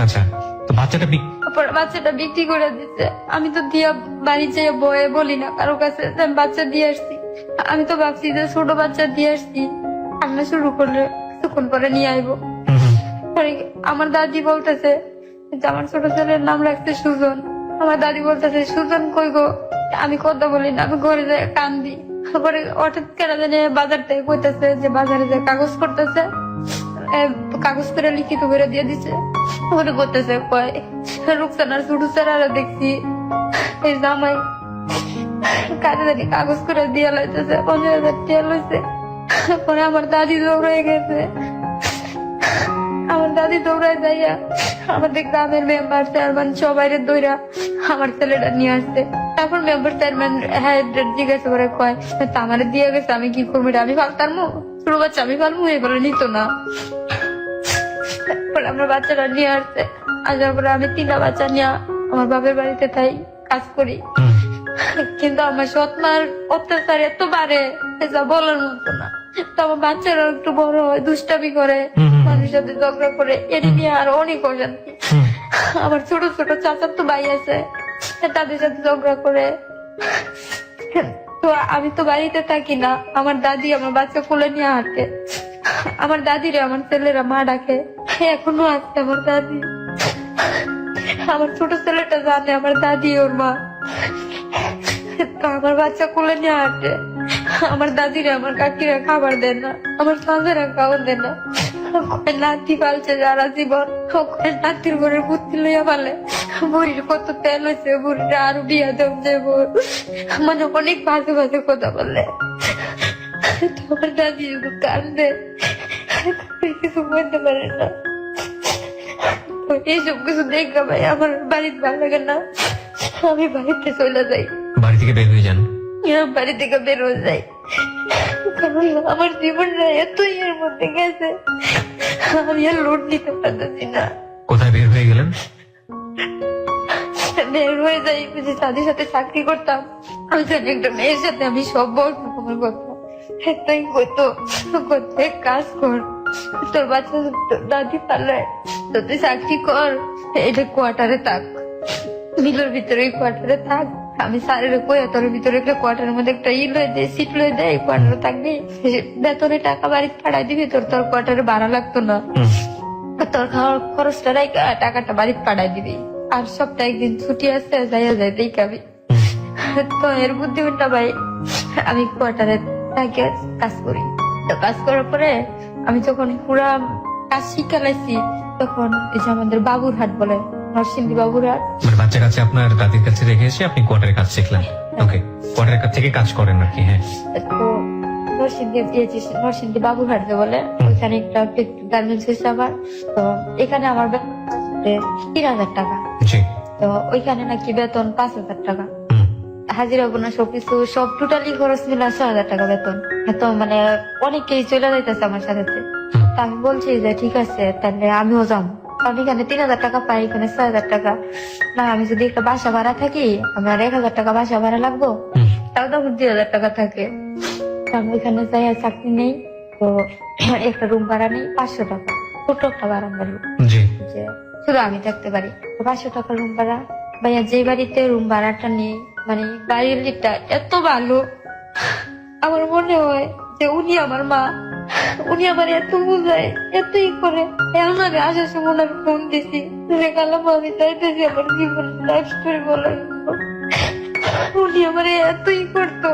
আচ্ছা। তো বাচ্চাটা তারপর বাচ্চাটা বিক্রি করে দিচ্ছে। আমি তো দিয়া বাড়ি যেয়ে বয়ে বলি না কারো কাছে যে আমি বাচ্চা দিয়ে আসছি। আমি তো ভাবছি যে ছোট বাচ্চা দিয়ে আসছি, কান্না শুরু করলে কিছুক্ষণ পরে নিয়ে আইবো। পরে আমার দাদি বলতেছে যে আমার ছোট ছেলের নাম রাখছে সুজন। আমার দাদি বলতেছে সুজন কই গো, আমি কথা বলি না, আমি ঘরে যাই কান্দি। তারপরে হঠাৎ কেনা জানে বাজার থেকে কইতেছে যে বাজারে যে কাগজ করতেছে, কাগজ করে লিখিত করে দিয়ে দিচ্ছে। ওরে করতেছে কয় রুকসানার ছোট ছেলেরা দেখছি এই জামাই কাজে জানি কাগজ করে দিয়ে লাইতেছে, 50,000 টাকা লইছে। পরে আমার দাদি দৌড়ে গেছে, আমার দাদি দৌড়ায় যাইয়া আমাদের গ্রামের মেম্বার চেয়ারম্যান সবাই দৌড়া আমার ছেলেটা নিয়ে আসছে। তারপর মেম্বার চেয়ারম্যান হ্যাঁ জিজ্ঞাসা করে কয় তা আমার দিয়ে গেছে, আমি কি করবো, আমি ফালতার মু ছোট বাচ্চা আমি ফালমু, এই বলে নিত না। তারপর আমার বাচ্চাটা নিয়ে আসছে, আসার পরে আমি 3টা বাচ্চা নিয়ে আমার বাপের বাড়িতে তাই কাজ করি। কিন্তু আমার সৎমার অত্যাচার এত বাড়ে যা বলার মতো না। তো আমার বাচ্চারা একটু বড় হয়, দুষ্টামি করে, মানুষের সাথে ঝগড়া করে, এটি নিয়ে আরো অনেক অশান্তি। আমার ছোট ছোট চাচার তো ভাই আছে, তাদের সাথে ঝগড়া করে। তো আমি তো বাড়িতে থাকি না, আমার দাদি আমার বাচ্চা কোলে নিয়ে হাঁটে। আমার দাদিরে আমার ছেলেরা মা ডাকে, এখনো আছে আমার দাদি। আমার ছোট ছেলেটা জানে আমার দাদি ওর মা। তো আমার বাচ্চা কোলে নিয়ে হাঁটে, আমার দাদিরা আমার কাকিরা খাবার দেন না, আমার সাঁজেরা খাবার দেন না। নাতি পালছে যারা জীবন, নাতির ঘরের বুদ্ধি লইয়া পালে, বুড়ির কত তেল হয়েছে, বুড়িটা আরো বিয়া দেব যাবো, মানে অনেক বাজে বাজে কথা বললে। আমার দাদি শুধু কান্দে, কিছু বলতে পারে না। এইসব কিছু দেখা ভাই আমার বাড়িতে ভালো লাগে না, আমি বাড়িতে চলে যাই। বাড়ি থেকে বের হয়ে যান? বাড়ি থেকে বের হয়ে যাই, কারণ আমার জীবনটা এতই এর মধ্যে গেছে, আমি আর লোড নিতে পারতেছি না। কোথায় বের হয়ে গেলেন? বের হয়ে যাই, যে তাদের সাথে চাকরি করতাম, আমি জানি একটা মেয়ের সাথে আমি সব বলতাম আমার কথা। তাই কইতো এক কাজ কর, তোর বাচ্চা দাদি পালায়, তো তুই চাকরি কর, এটা কোয়ার্টারে থাক, মিলের ভিতরে কোয়ার্টারে থাক। আমি স্যারের কই তোর ভিতরে একটা কোয়ার্টারের মধ্যে একটা লয়ে দেয়, সিট লয়ে দেয়, কোয়ার্টারে থাকবি, বেতনে টাকা বাড়িতে পাঠাই দিবি, তোর কোয়ার্টারে ভাড়া লাগতো না, তোর খাওয়ার খরচটা রাইকা টাকাটা বাড়িতে পাঠাই দিবি, আর সপ্তাহে 1 দিন ছুটি আছে যাইয়া যাই দেখাবি। তো এর বুদ্ধিমত্তা ভাই আমি কোয়ার্টারে থাকে কাজ করি। তো কাজ করার পরে আমি যখন পুরা কাজ শিখে লাইছি, তখন এই যে আমাদের বাবুরহাট বলে, নরসিংদী বাবুরহাট, মানে বাচ্চা কাছে আপনার দাদির কাছে রেখে এসে আপনি কোয়ার্টারে কাজ শিখলেন? ওকে, কোয়ার্টারের কাছ থেকে কাজ করেন আর কি? হ্যাঁ। তো নরসিংদী বাবুরহাট যে বলে, ওইখানে একটা গার্মেন্টস হয়েছে আমার। তো এখানে আমার বেতন 3,000 টাকা। জি। তো ওইখানে নাকি বেতন 5,000 টাকা, হাজিরা গোনা সবকিছু সব টোটালি খরচ মিলে 6,000 টাকা বেতন। তো মানে অনেকেই চলে যাইতেছে আমার সাথে। তো আমি বলছি যে ঠিক আছে তাহলে আমিও যাবো, আমি এখানে 3,000 টাকা পাই, এখানে 6,000 টাকা। না আমি যদি একটা বাসা ভাড়া থাকি, আমার 1,000 টাকা বাসা ভাড়া লাগবো, তাও তখন 2,000 টাকা থাকে। আমি ওইখানে যাই চাকরি নেই, তো একটা রুম ভাড়া নেই 500 টাকা, ছোট একটা বারান্দার রুম, জি যে শুধু আমি থাকতে পারি। তো 500 টাকা রুম ভাড়া। ভাইয়া যে বাড়িতে রুম ভাড়াটা নেই, মানে বাড়িটা এত ভালো, আমার মনে হয় যে উনি আমার মা, উনি আমার এত বুঝায়, এতই করে। এখন আমি আসার সময় ওনার ফোন দিছি, কালাম আমি চাইতেছি আমার জীবন লাইফ স্টোরি বলার জন্য। উনি আমার এতই করতো,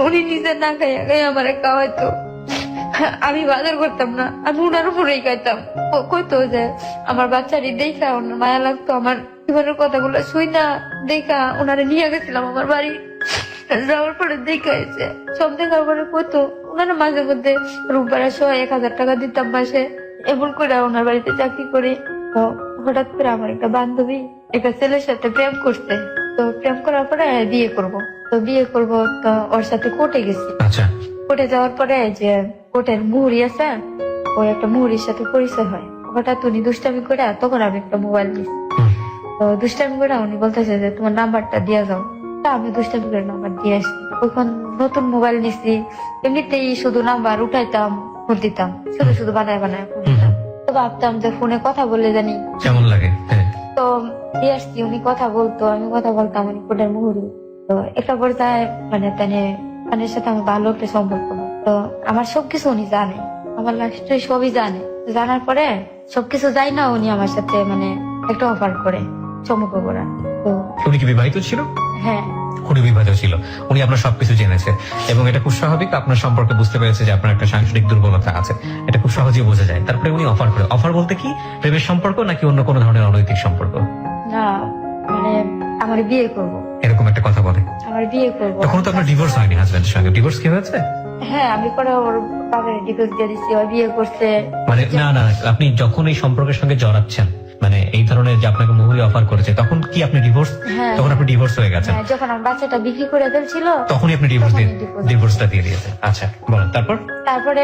উনি নিজে না খাইয়া খাইয়া আমার খাওয়াইতো। আমি বাজার করতাম না, আমি উনার উপরেই খাইতাম। কইতো যে আমার বাচ্চারই দেখা ওনার মায়া লাগতো, আমার জীবনের কথাগুলো শুই না দেখা ওনারে নিয়ে গেছিলাম আমার বাড়ি। যাওয়ার পরে দেখা এসে সব দেখার পরে কইতো ওনারা মাঝে মধ্যে রুম ভাড়া সহ 1,000 টাকা দিতাম মাসে। এমন করে ওনার বাড়িতে চাকরি করে। তো হঠাৎ করে আমার একটা বান্ধবী একটা ছেলের সাথে প্রেম করছে। তো প্রেম করার পরে বিয়ে করব, তো বিয়ে করব, তো ওর সাথে কোর্টে গেছি। আচ্ছা কোর্টে যাওয়ার পরে যে কোর্টের মুহুরি আছে, ওই একটা মুহুরির সাথে পরিচয় হয়। হঠাৎ উনি দুষ্টামি করে, তখন আমি একটা মোবাইল নিচ্ছি। তো দুষ্টামি করে উনি বলতেছে যে তোমার নাম্বারটা দিয়ে যাও। তা আমি দুষ্টামি করে নাম্বার দিয়ে আসছি। ওইখান নতুন মোবাইল নিচ্ছি, এমনিতেই শুধু নাম্বার উঠাইতাম, ফোন দিতাম, শুধু শুধু বানায় বানায় ফোন দিতাম। তো ভাবতাম যে ফোনে কথা বলে জানি কেমন লাগে। হ্যাঁ তো দিয়ে আসছি, উনি কথা বলতো, আমি কথা বলতাম, উনি কোর্টের মুহুরি। তো একটা পর্যায়ে মানে তানের সাথে আমার ভালো একটা সম্পর্ক হয়। তো আমার সবকিছু উনি জানে, আমার লাস্টে সবই জানে। জানার পরে সবকিছু যাই না, উনি আমার সাথে মানে একটা অফার করে সম্পর্ক করার। তো উনি কি বিবাহিত ছিল? হ্যাঁ, উনি বিবাহিত ছিল, উনি আপনার সবকিছু জেনেছে এবং এটা খুব স্বাভাবিক। আপনার সম্পর্কে বুঝতে পেরেছে যে আপনার একটা সাংসারিক দুর্বলতা আছে, এটা খুব সহজেই বোঝা যায়। তারপরে উনি অফার করে। অফার বলতে কি, প্রেমের সম্পর্ক নাকি অন্য কোনো ধরনের অনৈতিক সম্পর্ক? না মানে আমার বিয়ে করব, এরকম একটা কথা বলে। আমার বিয়ে করব। তখন তো আপনার ডিভোর্স হয়নি হাজবেন্ডের সঙ্গে? ডিভোর্স কি হয়েছে? হ্যাঁ, আমি পরে ওর বাবার ডিভোর্স দিয়ে দিচ্ছি, ও বিয়ে করছে। মানে না না, আপনি যখন এই সম্পর্কের সঙ্গে জড়াচ্ছেন, মানে এই ধরনের যে আপনাকে মুহুরি অফার করেছে, তখন কি আপনি ডিভোর্স? হ্যাঁ, তখন আপনি ডিভোর্স হয়ে গেছেন? হ্যাঁ, যখন আমার বাচ্চাটা বিক্রি করে ফেলছিল তখনই আপনি তখনই divorce ডিভোর্সটা দিয়ে দিয়েছেন। আচ্ছা বলেন তারপর। তারপরে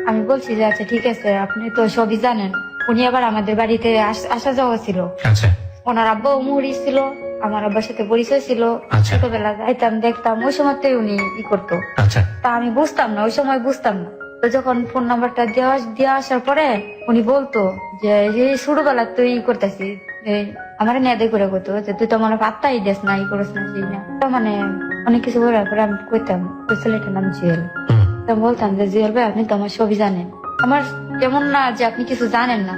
আমি বলছি যে আচ্ছা ঠিক আছে, আপনি তো সবই জানেন। উনি আবার আমাদের বাড়িতে আসা যাওয়া ছিল, আচ্ছা ওনার আব্বা মুহুরি ছিল, আমার আব্বার সাথে পরিচয় ছিল। আচ্ছা। ছোটবেলা যাইতাম, দেখতাম, ওই সময়তে উনি ই করতো। আচ্ছা তা আমি বুঝতাম না, ওই সময় বুঝতাম না। তো যখন ফোন নাম্বারটা দেওয়া আসার পরে উনি বলতো যে এই ছোটবেলা তুই ই করতেছি, আমার নেদে করে কইতো যে তুই তো আমার পাত্তাই দেস না, ই করিস না, সেই না। তো মানে অনেক কিছু বলার পরে আমি কইতাম ওই ছেলেটার নাম জুয়েল। তো বলতাম যে জুয়েল ভাই, আপনি তো আমার সবই জানেন। আমার যেমন না যে আপনি কিছু জানেন না,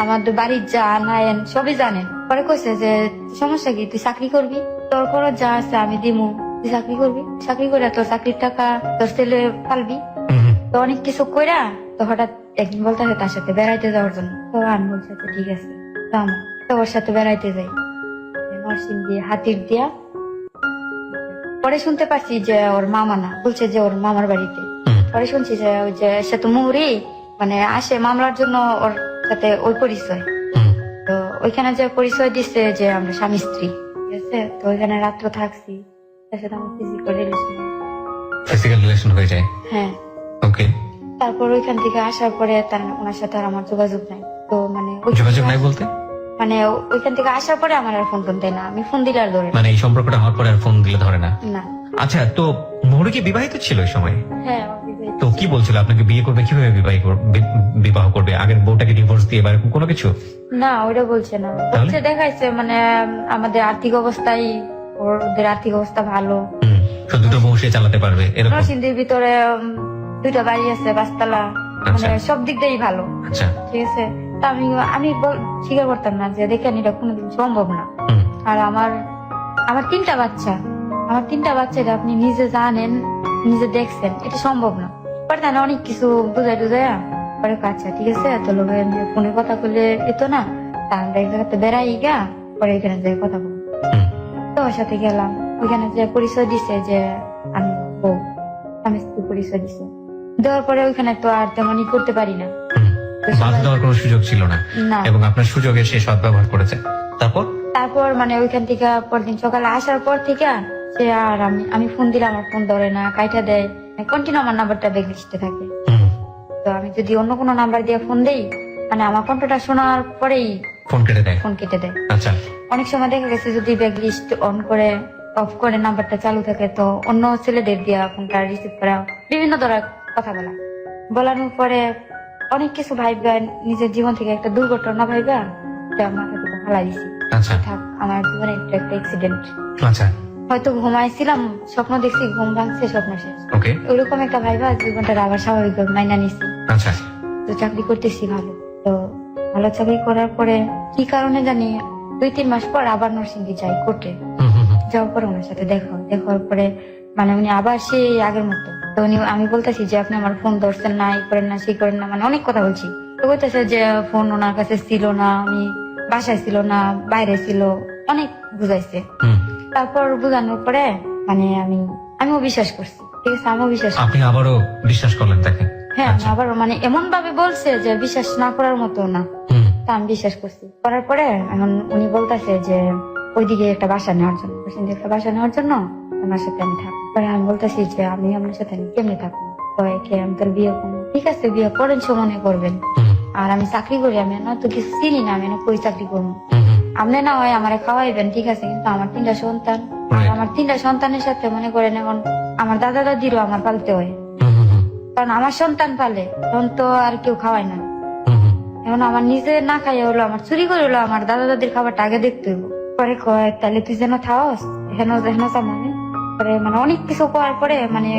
আমাদের বাড়ির যা আনায়ন সবই জানেন। পরে কইছে যে সমস্যা কি, তুই চাকরি করবি, তোর খরচ যা আছে আমি দিমু, তুই চাকরি করবি, চাকরি করে তোর চাকরির টাকা তোর ছেলে পালবি। তো অনেক কিছু কইরা তো হঠাৎ একদিন বলতেছে তার সাথে বেড়াইতে যাওয়ার জন্য। তো আমি বলছি আচ্ছা ঠিক আছে, তো ওর সাথে বেড়াইতে যাই নরসিং দিয়ে হাতির দিয়া। পরে শুনতে পারছি যে ওর মামা না, বলছে যে ওর মামার বাড়িতে। পরে শুনছি যে ওই যে সে তো মুহুরি মানে আসে মামলার জন্য, ওর সাথে ওই পরিচয়। তো ওইখানে যে পরিচয় দিচ্ছে যে আমরা স্বামী স্ত্রী, ঠিক আছে। তো ওইখানে রাত্র থাকছি, তার সাথে আমার ফিজিক্যাল রিলেশন হয়ে যায়। হ্যাঁ। ওকে। তারপর ওইখান থেকে আসার পরে ওনার সাথে আর আমার যোগাযোগ নাই। তো মানে যোগাযোগ নাই বলতে মানে ওইখান থেকে আসার পরে আমার আর ফোন টোন দেয় না, আমি ফোন দিলে আর ধরে না। মানে এই সম্পর্কটা হওয়ার পরে আর ফোন দিলে ধরে না? না। আচ্ছা, তো মুহুরি কি বিবাহিত ছিল ওই সময়? হ্যাঁ, আমার বিবাহিত। তো কি বলছিল আপনাকে বিয়ে করবে, কিভাবে বিবাহ করবে? আগের বউটাকে ডিভোর্স দিয়ে বা এরকম কোনো কিছু? না, ওইটা বলছে না, বলছে দেখাইছে মানে আমাদের আর্থিক অবস্থাই, ওদের আর্থিক অবস্থা ভালো, তো দুটো বউ সে চালাতে পারবে এরকম। নরসিংদীর ভিতরে 2টা বাড়ি আছে, 5তলা, মানে সব দিক দিয়েই ভালো। আচ্ছা ঠিক আছে। তা আমি স্বীকার করতাম না যে দেখেন এটা কোনোদিন সম্ভব না। আর আমার 3টা বাচ্চা, আমার 3টা বাচ্চা, এটা আপনি নিজে জানেন, নিজে দেখছেন, এটা সম্ভব না। পরে তাহলে অনেক কিছু বুঝাই টুজাইয়া পরে আচ্ছা ঠিক আছে, এত লোকের ফোনে কথা বলে এত না, তা আমরা এক জায়গাতে বেড়াই গা, পরে এখানে যাই কথা বলবো। তো ওর সাথে গেলাম, ওইখানে যে পরিচয় দিছে যে আমি বউ, আমি স্ত্রী পরিচয় দিছে। দেওয়ার পরে ওইখানে তো আর তেমনই করতে পারি না, বাধা দেওয়ার কোনো সুযোগ ছিল না, না। এবং আপনার সুযোগে সে সদ্ব্যবহার করেছে। তারপর মানে ওইখান থেকে পরদিন সকালে আসার পর থেকে সে আর আমি ফোন দিলে আমার ফোন ধরে না, কাইটা দেয়, কন্টিনিউ আমার নাম্বারটা ব্যাক লিস্টে থাকে। তো আমি যদি অন্য কোনো নাম্বার দিয়ে ফোন দেই, মানে আমার কণ্ঠটা শোনার পরেই ফোন কেটে দেয়। ফোন কেটে দেয়। আচ্ছা, অনেক সময় দেখা গেছে যদি ব্যাগ লিস্ট অন করে অফ করে নাম্বারটা চালু থাকে তো অন্য ছেলেদের দিয়া ফোনটা রিসিভ করা, বিভিন্ন ধরনের কথা বলানোর পরে অনেক কিছু ভাইবা, নিজের জীবন থেকে একটা দুর্ঘটনা ভাইবা মাথা থেকে ফালাই দিছি। আচ্ছা, থাক, আমার জীবনে একটা অ্যাক্সিডেন্ট। আচ্ছা, হয়তো ঘুমাইছিলাম, স্বপ্ন দেখছি, ঘুম ভাঙছে, স্বপ্ন শেষ, ওকে, ওইরকম একটা ভাইবা জীবনটা আবার স্বাভাবিক মাইনা নিছি। আচ্ছা, তো চাকরি করতেছি ভালো। তো ভালো চাকরি করার পরে কি কারণে জানি 2-3 মাস পর আবার নরসিংদী যাই কোর্টে। যাওয়ার পর ওনার সাথে দেখার পরে মানে উনি আবার সেই আগের মতো। তো উনি, আমি বলতেছি যে আপনি আমার ফোন ধরছেন না, এই করেন না, সেই করেন না, মানে অনেক কথা বলছি। তো বলতেছে যে ফোন ওনার কাছে ছিল না, উনি বাসায় ছিল না, বাইরে ছিল, অনেক বুঝাইছে। তারপর বুঝানোর পরে মানে আমিও বিশ্বাস করছি। ঠিক আছে, আমিও বিশ্বাস করছি। আপনি আবারও বিশ্বাস করলেন তাকে? হ্যাঁ, আমি আবার মানে এমন ভাবে বলছে যে বিশ্বাস না করার মতো না। তা আমি বিশ্বাস করছি। করার পরে এখন উনি বলতেছে যে ওইদিকে একটা বাসা নেওয়ার জন্য, একটা বাসা নেওয়ার জন্য ওনার সাথে আমি থাকবো। পরে আমি বলতেছি যে আমি আপনার সাথে কেমনি থাকবো, আমি তোর বিয়ে করবো। ঠিক আছে, বিয়ে করেন, মনে করবেন। আর আমি চাকরি করি, আমি না তো কিছু চিনি না, আমি না কই চাকরি করবো। আপনি না হয় আমারে খাওয়াইবেন, ঠিক আছে, কিন্তু আমার 3টা সন্তান, আর আমার 3টা সন্তানের সাথে মনে করেন এখন আমার দাদা দাদিরও আমার পালতে হয়, কারণ আমার সন্তান পালে তখন তো আর কেউ খাওয়ায় না। এখন আমার নিজে না খাইয়া হলো, আমার চুরি করে হলো আমার দাদা দাদির খাবারটা আগে দেখতে হইব। পরে কয় তাহলে তুই যেন থাকস হেন মানে পরে মানে অনেক কিছু করার পরে মানে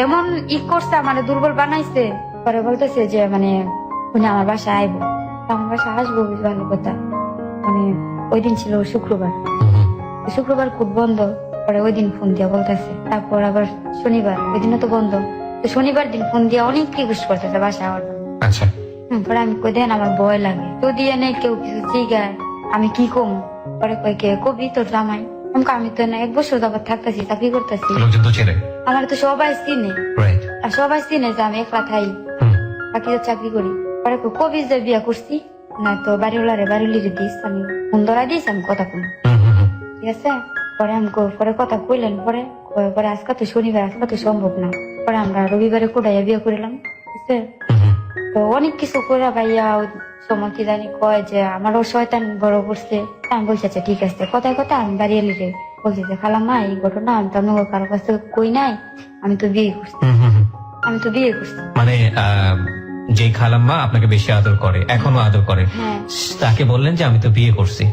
এমন করছে, আমার দুর্বল বানাইছে। পরে বলতেছে যে মানে উনি আমার বাসায় আইবো। আমার বাসায় আসবো, ভালো কথা। মানে ওই দিন ছিল শুক্রবার খুব বন্ধ। পরে ওই দিন ফোন দিয়া বলতেছে, তারপর আবার শনিবার, ওই দিনও তো বন্ধ। তো শনিবার দিন ফোন দিয়া অনেক রিকোয়েস্ট করতেছে বাসায় আওয়ার জন্য। আচ্ছা, পরে আমি কই দেন আমার ভয় লাগে, তো দিয়ে নেই কেউ কিছু জিগায় আমি কি কমু। পরে কই কে কবি তোর জামাই। আমি তো না 1 বছর যাবত থাকতেছি, চাকরি করতেছি, আমার তো সবাই চিনে, আর সবাই চিনে যে আমি একলা থাই, বাকি চাকরি করি। পরে কবি যে বিয়া করছি না, তো বাড়িওয়ালারে বাড়িলিরে দিস, আমি ফোন ধরা দিস, আমি কথা কম, ঠিক আছে। পরে আমি পরে কথা কইলেন, পরে আজকে তো শনিবার, আজকে তো সম্ভব না। পরে আমরা রবিবারে কোটাইয়া বিয়ে করিলাম, ঠিক আছে। তো অনেক কিছু করে ভাইয়া সময় কি জানি কয় যে আমারও শয়তান বড় করছে। আমি বলছি আচ্ছা ঠিক আছে, কথায় কথা আমি বাড়ি এলি রে বলছি যে খালাম্মা এই ঘটনা আমি তো অন্য কারো কাছ থেকে কই নাই, আমি তো বিয়ে করছি। মানে যে খালাম্মা আপনাকে বেশি আদর করে, এখনো আদর করে, তাকে বললেন যে আমি তো বিয়ে করছি।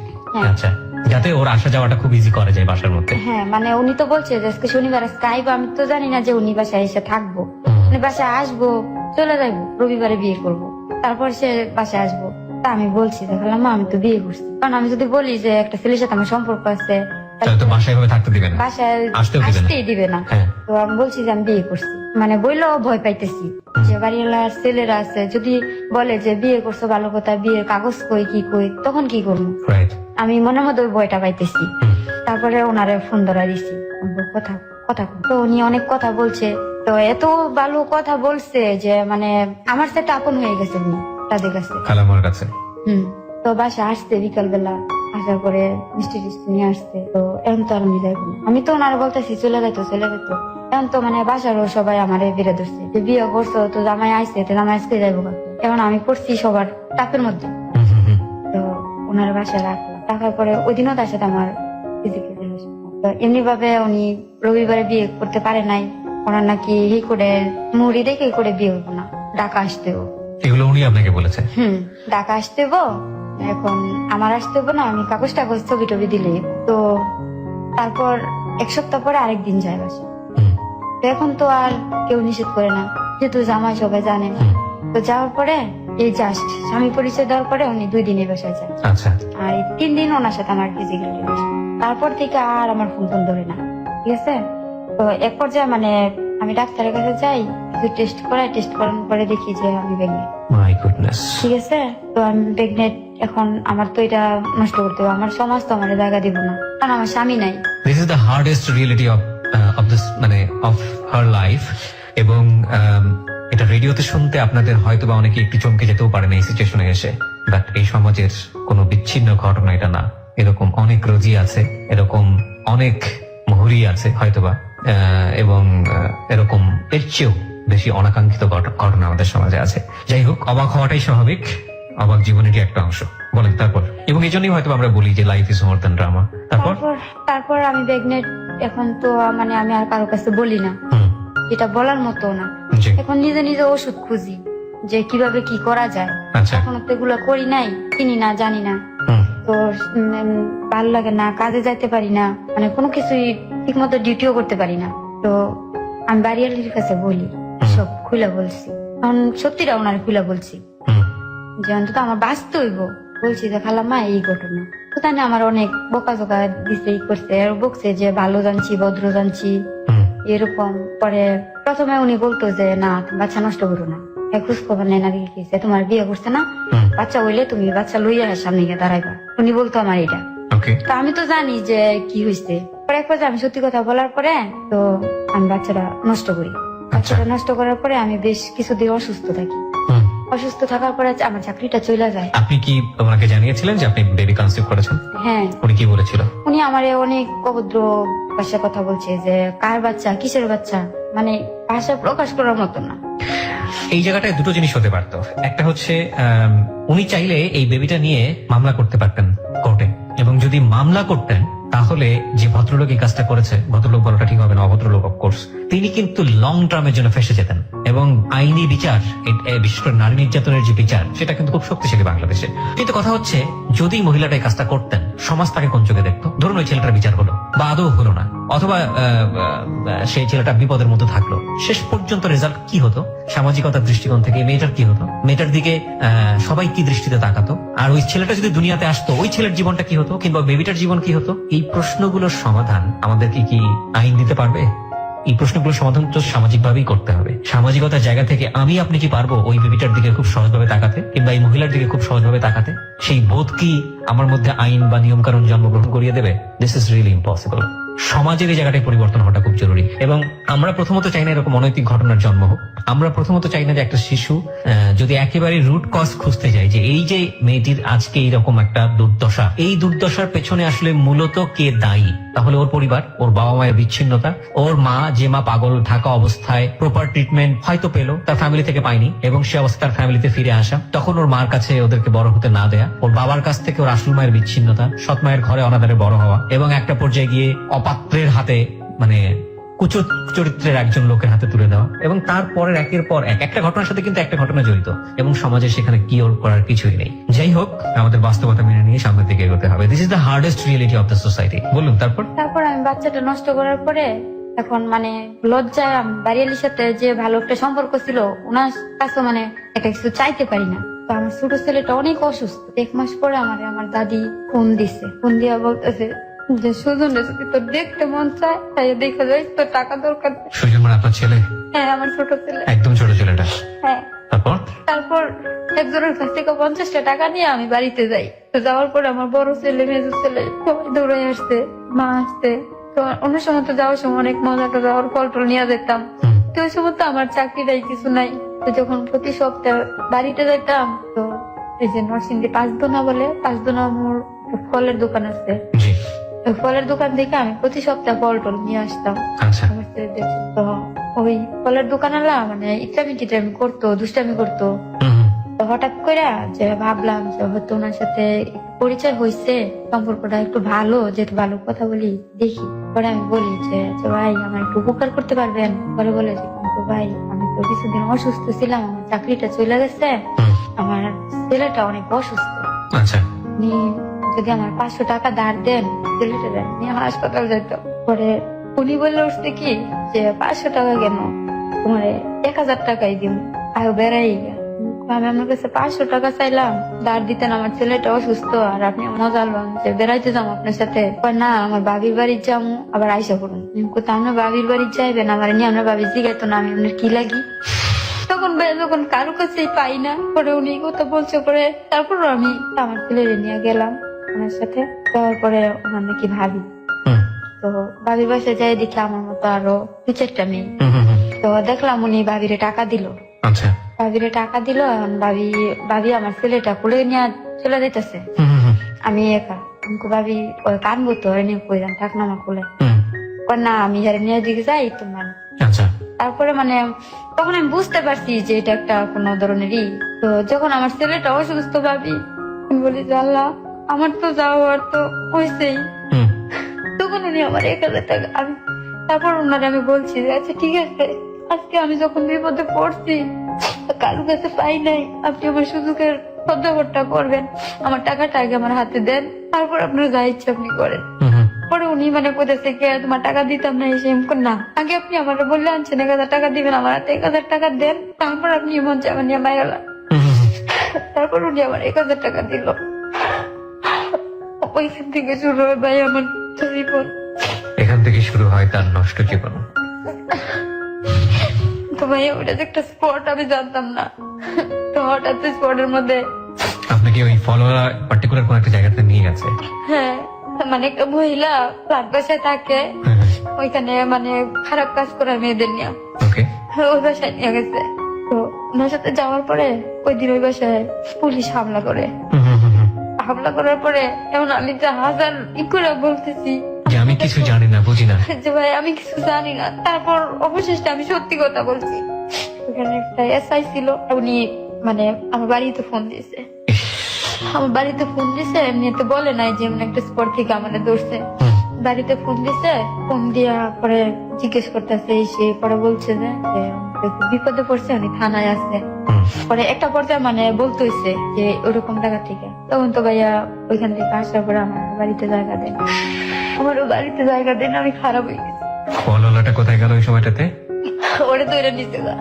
আচ্ছা, যাতে ওর আসা যাওয়াটা খুব ইজি করে যায় বাসার মধ্যে। হ্যাঁ, মানে উনি তো বলছে যে আজকে শনিবার, আজকে আইবো, আমি তো জানি না যে উনি বাসায় এসে থাকবো, উনি বাসায় আসবো, চলে যাইবো, রবিবারে বিয়ে করবো, তারপর সে বাসায় আসবো। তা আমি বলছি যে খালাম্মা আমি তো বিয়ে করছি, কারণ আমি যদি বলি যে একটা ছেলের সাথে আমার সম্পর্ক আছে তাহলে তো বাসায় থাকতে দিবে না, বাসায় আসতেই দিবে না। তো আমি বলছি যে আমি বিয়ে করছি, মানে বইলেও ভয় পাইতেছি যে বাড়িওয়ালার ছেলেরা আছে, যদি বলে যে বিয়ে করছো ভালো কথা, বিয়ের কাগজ কই কি কই, তখন কি করবো। আমি মনের মধ্যে ওই ভয়টা পাইতেছি। তারপরে ওনারে ফোন ধরা দিছি, কথা তো উনি অনেক কথা বলছে, তো এত ভালো কথা বলছে যে মানে আমার সাথে আপন হয়ে গেছে উনি তাদের কাছে, খালাম্মার কাছে। তো বাসা আসছে বিকাল বেলা, আসার পরে মিষ্টি টিষ্টি নিয়ে আসছে। তো এখন তো আমি যাইবো না, আমি তো ওনারা বলতেছি চলে যাইতো। এখন তো মানে বাসারও সবাই আমার বিরে ধরছে যে বিয়ে করছো, তো জামাই আইসে, তো জামাই আজকে যাইবো। এখন আমি পড়ছি সবার টাপের মধ্যে। তো ওনার বাসায় রাখার পরে ওই দিনও তার সাথে আমার ফিজিক্যাল রিলেশন। তো এমনি ভাবে উনি রবিবারে বিয়ে করতে পারে নাই, ওনার নাকি ই করে মুড়ি দেখে করে বিয়ে হইব না, ঢাকা আসতেও। এগুলো উনি আপনাকে বলেছে? ঢাকা আসতেব, এখন আমার আসতেব না, আমি কাগজ ছবি টবি দিলে। তো তারপর 1 সপ্তাহ পরে আরেকদিন যায় বাসা। তো এখন তো আর কেউ নিষেধ করে না, যেহেতু জামাই সবাই জানে। তো যাওয়ার পরে এই জাস্ট স্বামী পরিচয় দেওয়ার পরে উনি 2 দিনের বাসায় যায়, আর 3 দিন ওনার সাথে আমার ফিজিক্যাল রিলেশন। তারপর থেকে আর আমার ফোন ধরে না, ঠিক আছে। তো এক পর্যায়ে মানে আমি ডাক্তারের কাছে যাই, কিছু টেস্ট করানোর পরে দেখি যে আমি প্রেগনেন্ট। My goodness. ঠিক আছে, তো আমি প্রেগনেন্ট। এখন আমার তো এটা নষ্ট করতে হবে, আমার সমাজ তো আমার জায়গা দিব না, কারণ আমার স্বামী নাই। This is the hardest reality of this মানে অফ হার লাইফ। এবং এটা রেডিওতে শুনতে আপনাদের হয়তো বা অনেকে একটু চমকে যেতেও পারেন এই সিচুয়েশনে এসে, বাট এই সমাজের কোনো বিচ্ছিন্ন ঘটনা এটা না। এরকম অনেক রোগী আছে, এরকম অনেক মহুরি আছে হয়তোবা, এবং এরকম এর চেয়েও বেশি অনাকাঙ্ক্ষিত ঘটনা আমাদের সমাজে আছে। যাই হোক, অবাক হওয়াটাই স্বাভাবিক। অবাক জীবনেরই একটা অংশ। বলেন তারপর। এবং এই জন্যই হয়তো আমরা বলি যে life is more than drama. তারপর তারপর আমি প্রেগনেন্ট। এখন তো মানে আমি আর কারো কাছে বলি না, এটা বলার মতো না। জি। এখন নিজে নিজে ওষুধ খুঁজি যে কিভাবে কি করা যায়। আচ্ছা। এখনো তো এগুলো করি নাই, চিনি না, জানি না। তো ভালো লাগে না, কাজে যাইতে পারি না, মানে কোনো কিছুই ঠিক মতো ডিউটিও করতে পারি না। তো আমি বাড়িওয়ালির কাছে বলি, সব খুলে বলছি। এখন সত্যিটা ওনার খুলে বলছি যে অন্তত আমার বাঁচতে হইব। বলছি যে খালাম্মা এই ঘটনা তো তাই না, আমার অনেক বোকা দিছে, ই করছে, আর বকছে যে ভালো জানছি, ভদ্র জানছি, এরকম। পরে প্রথমে উনি বলতো যে না তুমি বাচ্চা নষ্ট করো না, খোঁজ খবর নেই না, দেখে তোমার বিয়ে করছে না, বাচ্চা হইলে তুমি বাচ্চা লইয়া সামনে গিয়ে দাঁড়াইবা। উনি বলতো আমার এটা। তো আমি তো জানি যে কি হয়েছে। পরে এক পর্যায়ে আমি সত্যি কথা বলার পরে তো আমি বাচ্চাটা নষ্ট করি। বাচ্চাটা নষ্ট করার পরে আমি বেশ কিছুদিন অসুস্থ থাকি। অসুস্থ থাকার পরে আমার চাকরিটা চলে যায়। আপনি কি ওনাকে জানিয়েছিলেন যে আপনি বেবি কনসিভ করেছেন? হ্যাঁ। উনি কি বলেছিল? উনি আমারে অনেক অভদ্র ভাষায় কথা বলছে যে কার বাচ্চা, কিসের বাচ্চা, মানে ভাষা প্রকাশ করার মতো না। এই জায়গাটায় দুটো জিনিস হতে পারতো। একটা হচ্ছে উনি চাইলে এই বেবিটা নিয়ে মামলা করতে পারতেন কোর্টে, এবং যদি মামলা করতেন তাহলে যে ভদ্রলোক এই কাজটা করেছে, ভদ্রলোক বলাটা ঠিক হবে না, অভদ্রলোক অফকোর্স, তিনি কিন্তু লং টার্মের জন্য ফেসে যেতেন। এবং আইনি বিচার, বিশেষ করে নারী নির্যাতনের যে বিচার, সেটা কিন্তু খুব শক্তিশালী বাংলাদেশে। কিন্তু কথা হচ্ছে যদি মহিলাটা এই কাজটা করতেন, সমাজ তাকে কোন চোখে দেখতো? ধরুন ওই ছেলেটার বিচার হলো বা আদৌ হলো না, অথবা সেই ছেলেটা বিপদের মধ্যে থাকলো, শেষ পর্যন্ত রেজাল্ট কি হতো? সামাজিকতার দৃষ্টিকোণ থেকে মেয়েটার কি হতো? মেয়েটার দিকে সবাই কি দৃষ্টিতে তাকাতো? আর ওই ছেলেটা যদি দুনিয়াতে আসতো, ওই ছেলের জীবনটা কি হতো, কিংবা বেবিটার জীবন কি হতো? এই প্রশ্নগুলোর সমাধান আমাদেরকে কি আইন দিতে পারবে? এই প্রশ্নগুলোর সমাধান তো সামাজিক ভাবেই করতে হবে। সামাজিকতার জায়গা থেকে আমি আপনি কি পারবো ওই বেবিটার দিকে খুব সহজভাবে তাকাতে, কিংবা এই মহিলার দিকে খুব সহজভাবে তাকাতে? সেই বোধ কি আমার মধ্যে আইন বা নিয়ম কানুন জন্মগ্রহণ করিয়ে দেবে? This is really impossible. সমাজের এই জায়গাটায় পরিবর্তন হওয়াটা খুব জরুরি। এবং আমরা প্রথমত চাই না এরকম অনৈতিক ঘটনার জন্ম হোক। আমরা প্রথমত চাই না যে একটা শিশু যদি একেবারে রুট কজ খুঁজতে যায় যে এই যে মেয়েটির আজকে এইরকম একটা দুর্দশা, এই দুর্দশার পেছনে আসলে মূলত কে দায়ী, তাহলে ওর পরিবার, ওর বাবা মায়ের বিচ্ছিন্নতা, ওর মা, যে মা পাগল থাকা অবস্থায় প্রপার ট্রিটমেন্ট হয়তো পেলো, তার ফ্যামিলি থেকে পায়নি, এবং সে অবস্থা তার ফ্যামিলিতে ফিরে আসা, তখন ওর মার কাছে ওদেরকে বড় হতে না দেয়া, ওর বাবার কাছ থেকে ওর আসল মায়ের বিচ্ছিন্নতা, সৎ মায়ের ঘরে অনাদারে বড় হওয়া, এবং একটা পর্যায়ে গিয়ে অপাত্রের হাতে, মানে কুচুর চরিত্রের একজন লোকের হাতে তুলে দেওয়া, এবং তারপরের একের পর একটা ঘটনার সাথে কিন্তু একটা ঘটনা জড়িত, এবং সমাজে সেখানে কি ওর করার কিছুই নেই। যাই হোক, আমাদের বাস্তবতা মেনে নিয়ে সামনের দিকে এগোতে হবে। This is the hardest reality of the society. বলুন তারপর আমি বাচ্চাটা নষ্ট করার পরে এখন মানে লজ্জায় বাড়িয়ালির সাথে যে ভালো একটা সম্পর্ক ছিল, ওনার কাছে মানে একটা কিছু চাইতে পারি না। তো আমার ছোট ছেলেটা অনেক অসুস্থ। 1 মাস পরে আমার দাদি ফোন দিছে। ফোন দিয়া বলতেছে যে সুজন যদি তোর দেখতে মন চায় তাই দেখে যাই, তোর টাকা দরকার। সুজন মানে আপনার ছেলে? হ্যাঁ, আমার ছোট ছেলে। একদম ছোট ছেলেটা? হ্যাঁ। তারপর একজনের কাছ থেকে 50টা টাকা নিয়ে আমি বাড়িতে যাই। তো যাওয়ার পরে আমার বড় ছেলে, মেজো ছেলে সবাই দৌড়ে আসছে, মা আসছে। তো অন্য সময় তো যাওয়ার সময় অনেক মজা করে যাওয়ার ফল টল নিয়ে যেতাম। তো ওই সময় তো আমার চাকরিটাই কিছু নাই। তো যখন প্রতি সপ্তাহে বাড়িতে যেতাম, তো এই যে নরসিংদী 5 দোনা বলে, 5 দোনা মোর ফলের দোকান আছে, ফলের দোকান থেকে আমি প্রতি সপ্তাহে ফল টল নিয়ে আসতাম। তো ওই ফলের দোকানওয়ালা মানে ইচ্ছামি করতো, দুষ্টামি করতো। তো হঠাৎ করে যে ভাবলাম যে হয়তো ওনার সাথে পরিচয় হয়েছে, সম্পর্কটা একটু ভালো, যেহেতু ভালো কথা বলি, দেখি। পরে আমি বলি যে ভাই আমার একটু উপকার করতে পারবেন? পরে বলে যে ভাই আমি তো কিছুদিন অসুস্থ ছিলাম, আমার চাকরিটা চলে গেছে, আমার ছেলেটা অনেক অসুস্থ, যদি আমার 500 টাকা ধার দেন, ছেলেটা নিয়ে হাসপাতাল যেত। পরে উনি বললে উঠছে কি যে 500 টাকা কেন, তোমার 1000 টাকাই দিব, আয়ো বেড়াই। আমি আপনার কাছে 500 টাকা চাইলাম, ধার দিতেন, আমার ছেলেটা অসুস্থ, আর আপনি মজা আলবাম যে বেড়াইতে যাবো আপনার সাথে। না, আমার বাবির বাড়ি যাবো, আবার আইসা করুন। আপনার বাবির বাড়ি যাইবেন, আমার নিয়ে আপনার বাবির জিগাইতো না আমি আপনার কি লাগি। তখন যখন কারো কাছেই পাই না, পরে উনি কথা বলছে। পরে তারপর আমি আমার ছেলেরে নিয়ে গেলাম ওনার সাথে। তারপরে ওনার নাকি ভাবি, তো ভাবির বাসায় যাই দেখি আমার মতো আরো 2-4টা মেয়ে। তো দেখলাম উনি ভাবিরে টাকা দিল। ভাবিরে টাকা দিল, এখন ভাবি আমার ছেলেটা কোলে নিয়ে চলে যেতেছে। আমি একা, ভাবি কানবো তো, এনে কইলাম থাক না আমার কোলে। না, আমি যারা নিয়ে দিকে যাই তোমার। তারপরে মানে তখন আমি বুঝতে পারছি যে এটা একটা কোনো ধরনেরই। তো যখন আমার ছেলেটা অসুস্থ ভাবি, আমি বলি যে আল্লাহ আমার তো যাওয়ার তো হয়েছেই। হুম। তখন উনি আমার 1,000 টাকা আমি তারপর ওনারে আমি বলছি যে আচ্ছা ঠিক আছে, আজকে আমি যখন বিপদে পড়ছি কারো কাছে পাই নাই, আপনি আমার সুযোগের সদ্ব্যবহারটা করবেন, আমার টাকাটা আগে আমার হাতে দেন, তারপর আপনার যা ইচ্ছা আপনি করেন। হুম, হুম, পরে উনি মানে কোথাছে কে তোমার টাকা দিতাম না এসে এমন করে, না আগে আপনি আমার বললে আনছেন 1,000 টাকা দিবেন, আমার হাতে 1,000 টাকা দেন, তারপর আপনি মন চাবেন নিয়ে বাইরে। হুম, হুম, হুম। তারপর উনি আমার 1,000 টাকা দিল। ওইখান থেকে শুরু হয় ভাই আমার জীবন। এখান থেকে শুরু হয় তার নষ্ট জীবন। তো ভাই ওটা যে একটা স্পট আমি জানতাম না, তো হঠাৎ স্পটের মধ্যে আপনাকে ওই ফলোয়ার পার্টিকুলার কোন একটা জায়গাতে নিয়ে গেছে? হ্যাঁ মানে একটা মহিলা ফ্ল্যাট বাসায় থাকে, ওইখানে মানে খারাপ কাজ করে মেয়েদের নিয়ে ওকে। ওই বাসায় নিয়ে গেছে। তো ওনার সাথে যাওয়ার পরে ওই দিন ওই বাসায় পুলিশ হামলা করে। হামলা করার পরে এমন আমি যে হাজার করে বলতেছি যে আমি কিছু জানি না, বুঝি না। যে ভাই আমি কিছু জানি না, তারপর অবশেষে আমি সত্যি কথা বলছি। ওখানে একটা এসআই ছিল, উনি মানে আমার বাড়িতে ফোন দিয়েছে। আমার বাড়িতে ফোন দিছে, এমনিতে বলে নাই যে এমন একটা স্পট থেকে আমাদের ধরছে। বাড়িতে ফোন দিছে, ফোন দিয়া পরে জিজ্ঞেস করতেছে, সে পরে বলছে যে খুব বিপদে পড়ছে, উনি থানায় আছে। পরে একটা পর্যায়ে মানে বলতে হয়েছে যে ওরকম জায়গা থেকে, তখন তো ভাইয়া ওইখান থেকে আসার পরে আমার বাড়িতে জায়গা দেন, আমারও বাড়িতে জায়গা দেন। আমি খারাপ হয়ে গেছি। ফলোয়ারটা কোথায় গেল ওই সময়টাতে? ওরে ধরে নিতে গা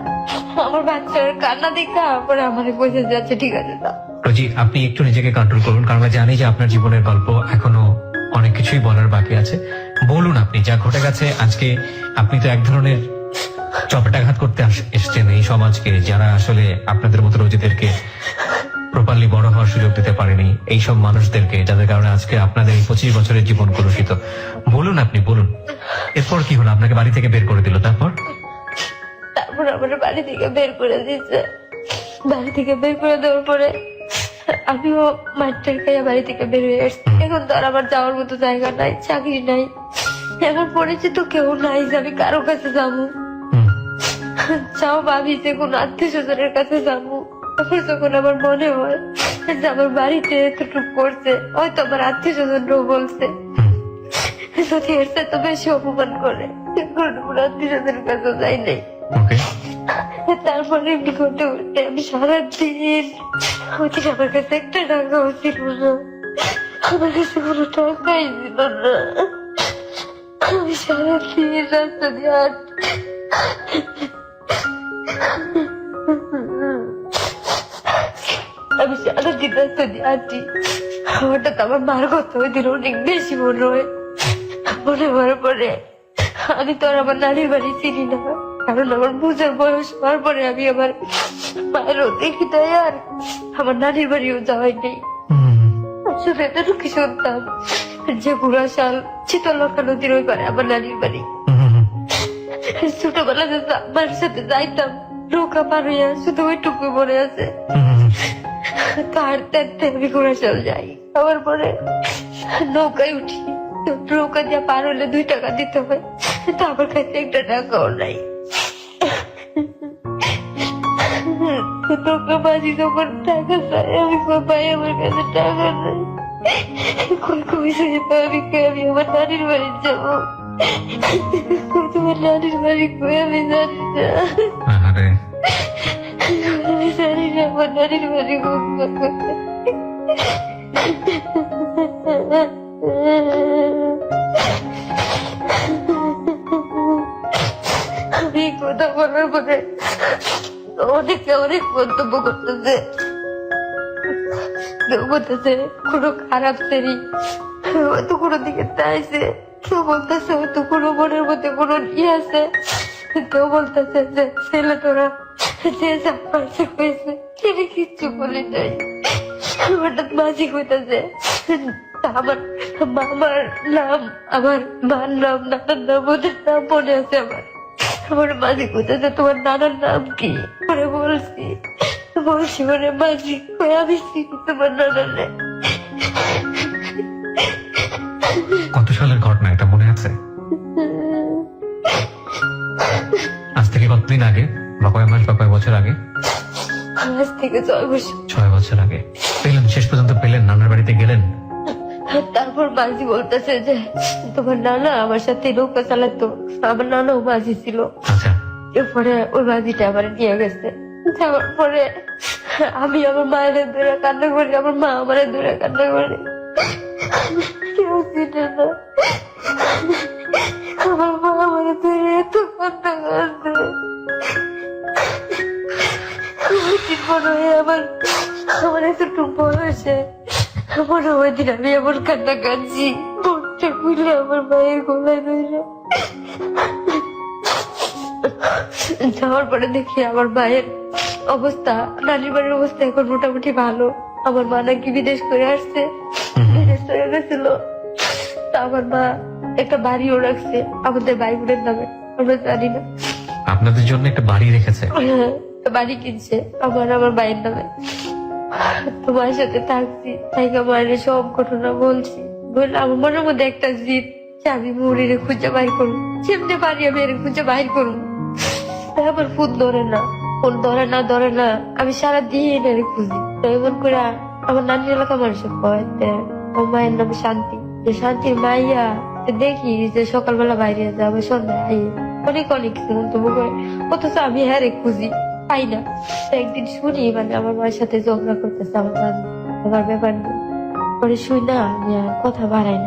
আমার বাচ্চার কান্না দেখা পরে আমার পয়সা যাচ্ছে, ঠিক আছে তা রোজি, আপনি একটু নিজেকে কন্ট্রোল করুন, কারণ আমরা জানি যে আপনার জীবনের গল্প এখনো অনেক কিছুই বলার বাকি আছে। বলুন আপনি যা ঘটে গেছে আজকে। আপনি তো এক ধরনের চপেটাঘাত করতে এসছেন এই সমাজকে, যারা আসলে আপনাদের মতো রোজিদেরকে প্রপারলি বড় হওয়ার সুযোগ দিতে পারেনি, এইসব মানুষদেরকে, যাদের কারণে আজকে আপনাদের এই 25 বছরের জীবন কলুষিত। বলুন আপনি বলুন, এরপর কি হলো? আপনাকে বাড়ি থেকে বের করে দিল, তারপর? তারপর আমার বাড়ি থেকে বের করে দিচ্ছে। বাড়ি থেকে বের করে দেওয়ার পরে আমিও মাঠের খাইয়া বাড়ি থেকে বের হয়ে আসছি। এখন তো আর আমার যাওয়ার মতো জায়গা নাই, চাকরি নাই, এখন পরিচিত কেউ নাই যে আমি কারো কাছে যাবো। চাও ভাবি যে কোনো আত্মীয় স্বজনের কাছে যাবো, তারপর যখন আমার মনে হয় যে আমার বাড়িতে এতটুকু করছে, হয়তো আমার আত্মীয় স্বজনরাও বলছে যদি এর তো বেশি অপমান করে, কোনো আত্মীয় স্বজনের কাছে যাই নাই। তারপরে এমনি করতে করতে আমি সারাদিন ওদিকে আমার কাছে একটা টাকাও ছিল না, আমার কাছে কোনো টাকাই ছিল না। আমি সারাদিন রাস্তা দিয়ে আমি সারাদিন রাস্তা দিয়ে আছি। হঠাৎ আমার মার কথা ওই দিন অনেক বেশি মনে হয়। মনে হওয়ার পরে আমি তো আর আমার নানির বাড়ি চিনি না, কারণ আমার বুঝার বয়স হওয়ার পরে আমি আমার মায়েরও দেখি তাই আর আমার নানির বাড়িও যাওয়াই নেই। আসলে এতটুকু শুনতাম যে বুড়াশাল শীতলক্ষা নদীর ওই পারে আমার নানির বাড়ি। ছোটবেলা আমার সাথে যাইতাম নৌকা পার হইয়া, শুধু ওইটুকু মনে আছে। তো হাঁটতে হাঁটতে আমি ঘোড়াশাল যাই, আবার পরে নৌকায় উঠি, নৌকা দিয়ে পার হলে 2 টাকা দিতে হয়, তো আমার কাছে একটা টাকাও নাই। নৌকা বাজি যখন টাকা চাই, আমি ভাই আমার কাছে টাকা নাই, আমি আমার নানির বাড়ি যাবো। তোমার নানির বাড়ি কই আমি জানি না, আমি জানি না আমার নানির বাড়ি কোথায়। আমি কথা বলার পরে অনেকে অনেক মন্তব্য করতেছে, কেউ বলতেছে কোনো খারাপ শ্রেণী, হয়তো কোনো দিকে চাইছে, কেউ বলতেছে হয়তো কোনো মনের মধ্যে কোনো ইয়ে আছে, কেউ বলতেছে যে ছেলে তোরা যে যা পারছে হয়েছে, ছেলে কিচ্ছু বলি নাই। হঠাৎ মাঝি হইতেছে আমার মামার নাম, আমার মার নাম, নানার নাম, ওদের নাম মনে আছে আমার। আমার মাঝি কোথাছে তোমার নানার নাম কি? পরে বলছি মানে মাঝি আমি চিনি তোমার নানার। কত সালের ঘটনা এটা মনে আছে? আজ থেকে কতদিন আগে, বা কয় মাস বা কয় বছর আগে? আজ থেকে 6 বছর। 6 বছর আগে পেলেন, শেষ পর্যন্ত পেলেন, নানার বাড়িতে গেলেন? তারপর মাঝি বলতেছে যে তোমার নানা আমার সাথে নৌকা চালাতো, আমার নানাও মাঝি ছিল। আচ্ছা, এরপরে ওই মাঝিটা আমার নিয়ে গেছে। যাওয়ার পরে আমি আমার মায়ের দূরে কান্না করি, আমার মা আমার দূরে কান্না করে, কেউ চিনে না। আমার মা আমার দূরে এত কান্না করছে। মনে হয় আমার এতটুকু বয়সে মনে হয় দিন আমি এমন কান্না কাঁদছি, মনটা খুলে আমার মায়ের গলায় ধরে। যাওয়ার পরে দেখি আমার মায়ের অবস্থা, নানির বাড়ির অবস্থা এখন মোটামুটি ভালো। আমার মা নাকি বিদেশ করে আসছে, বিদেশ করে গেছিল। তা আমার মা একটা বাড়িও রাখছে আমাদের ভাই বোনের নামে, আমরা জানি না। আপনাদের জন্য একটা বাড়ি রেখেছে? একটা বাড়ি কিনছে আমার ভাইয়ের নামে। তোমার সাথে থাকছি, তাই মায়ের সব ঘটনা বলছি। বললে আমার মনের মধ্যে একটা জিদ যে আমি মুড়িরে খুঁজে বাইর করবো, যেমনি পারি আমি এর খুঁজে বাইর করবো। আমার ফোন ধরে না, ফোন ধরে না, আমি সারাদিন এর খুঁজি। তো এমন করে আমার নানির এলাকা মানুষ কয় আমার মায়ের নাম শান্তি, যে শান্তির মাইয়া দেখি যে সকালবেলা বাইরে যাবে, সন্ধ্যায় আই অনেক কিছু মন্তব্য করে, অথচ আমি হ্যাঁ রে খুঁজি পাই না। তো একদিন শুনি মানে আমার মায়ের সাথে ঝগড়া করতেছে আমার ব্যাপার নিয়ে, পরে শুই না আমি আর কথা বাড়াই না।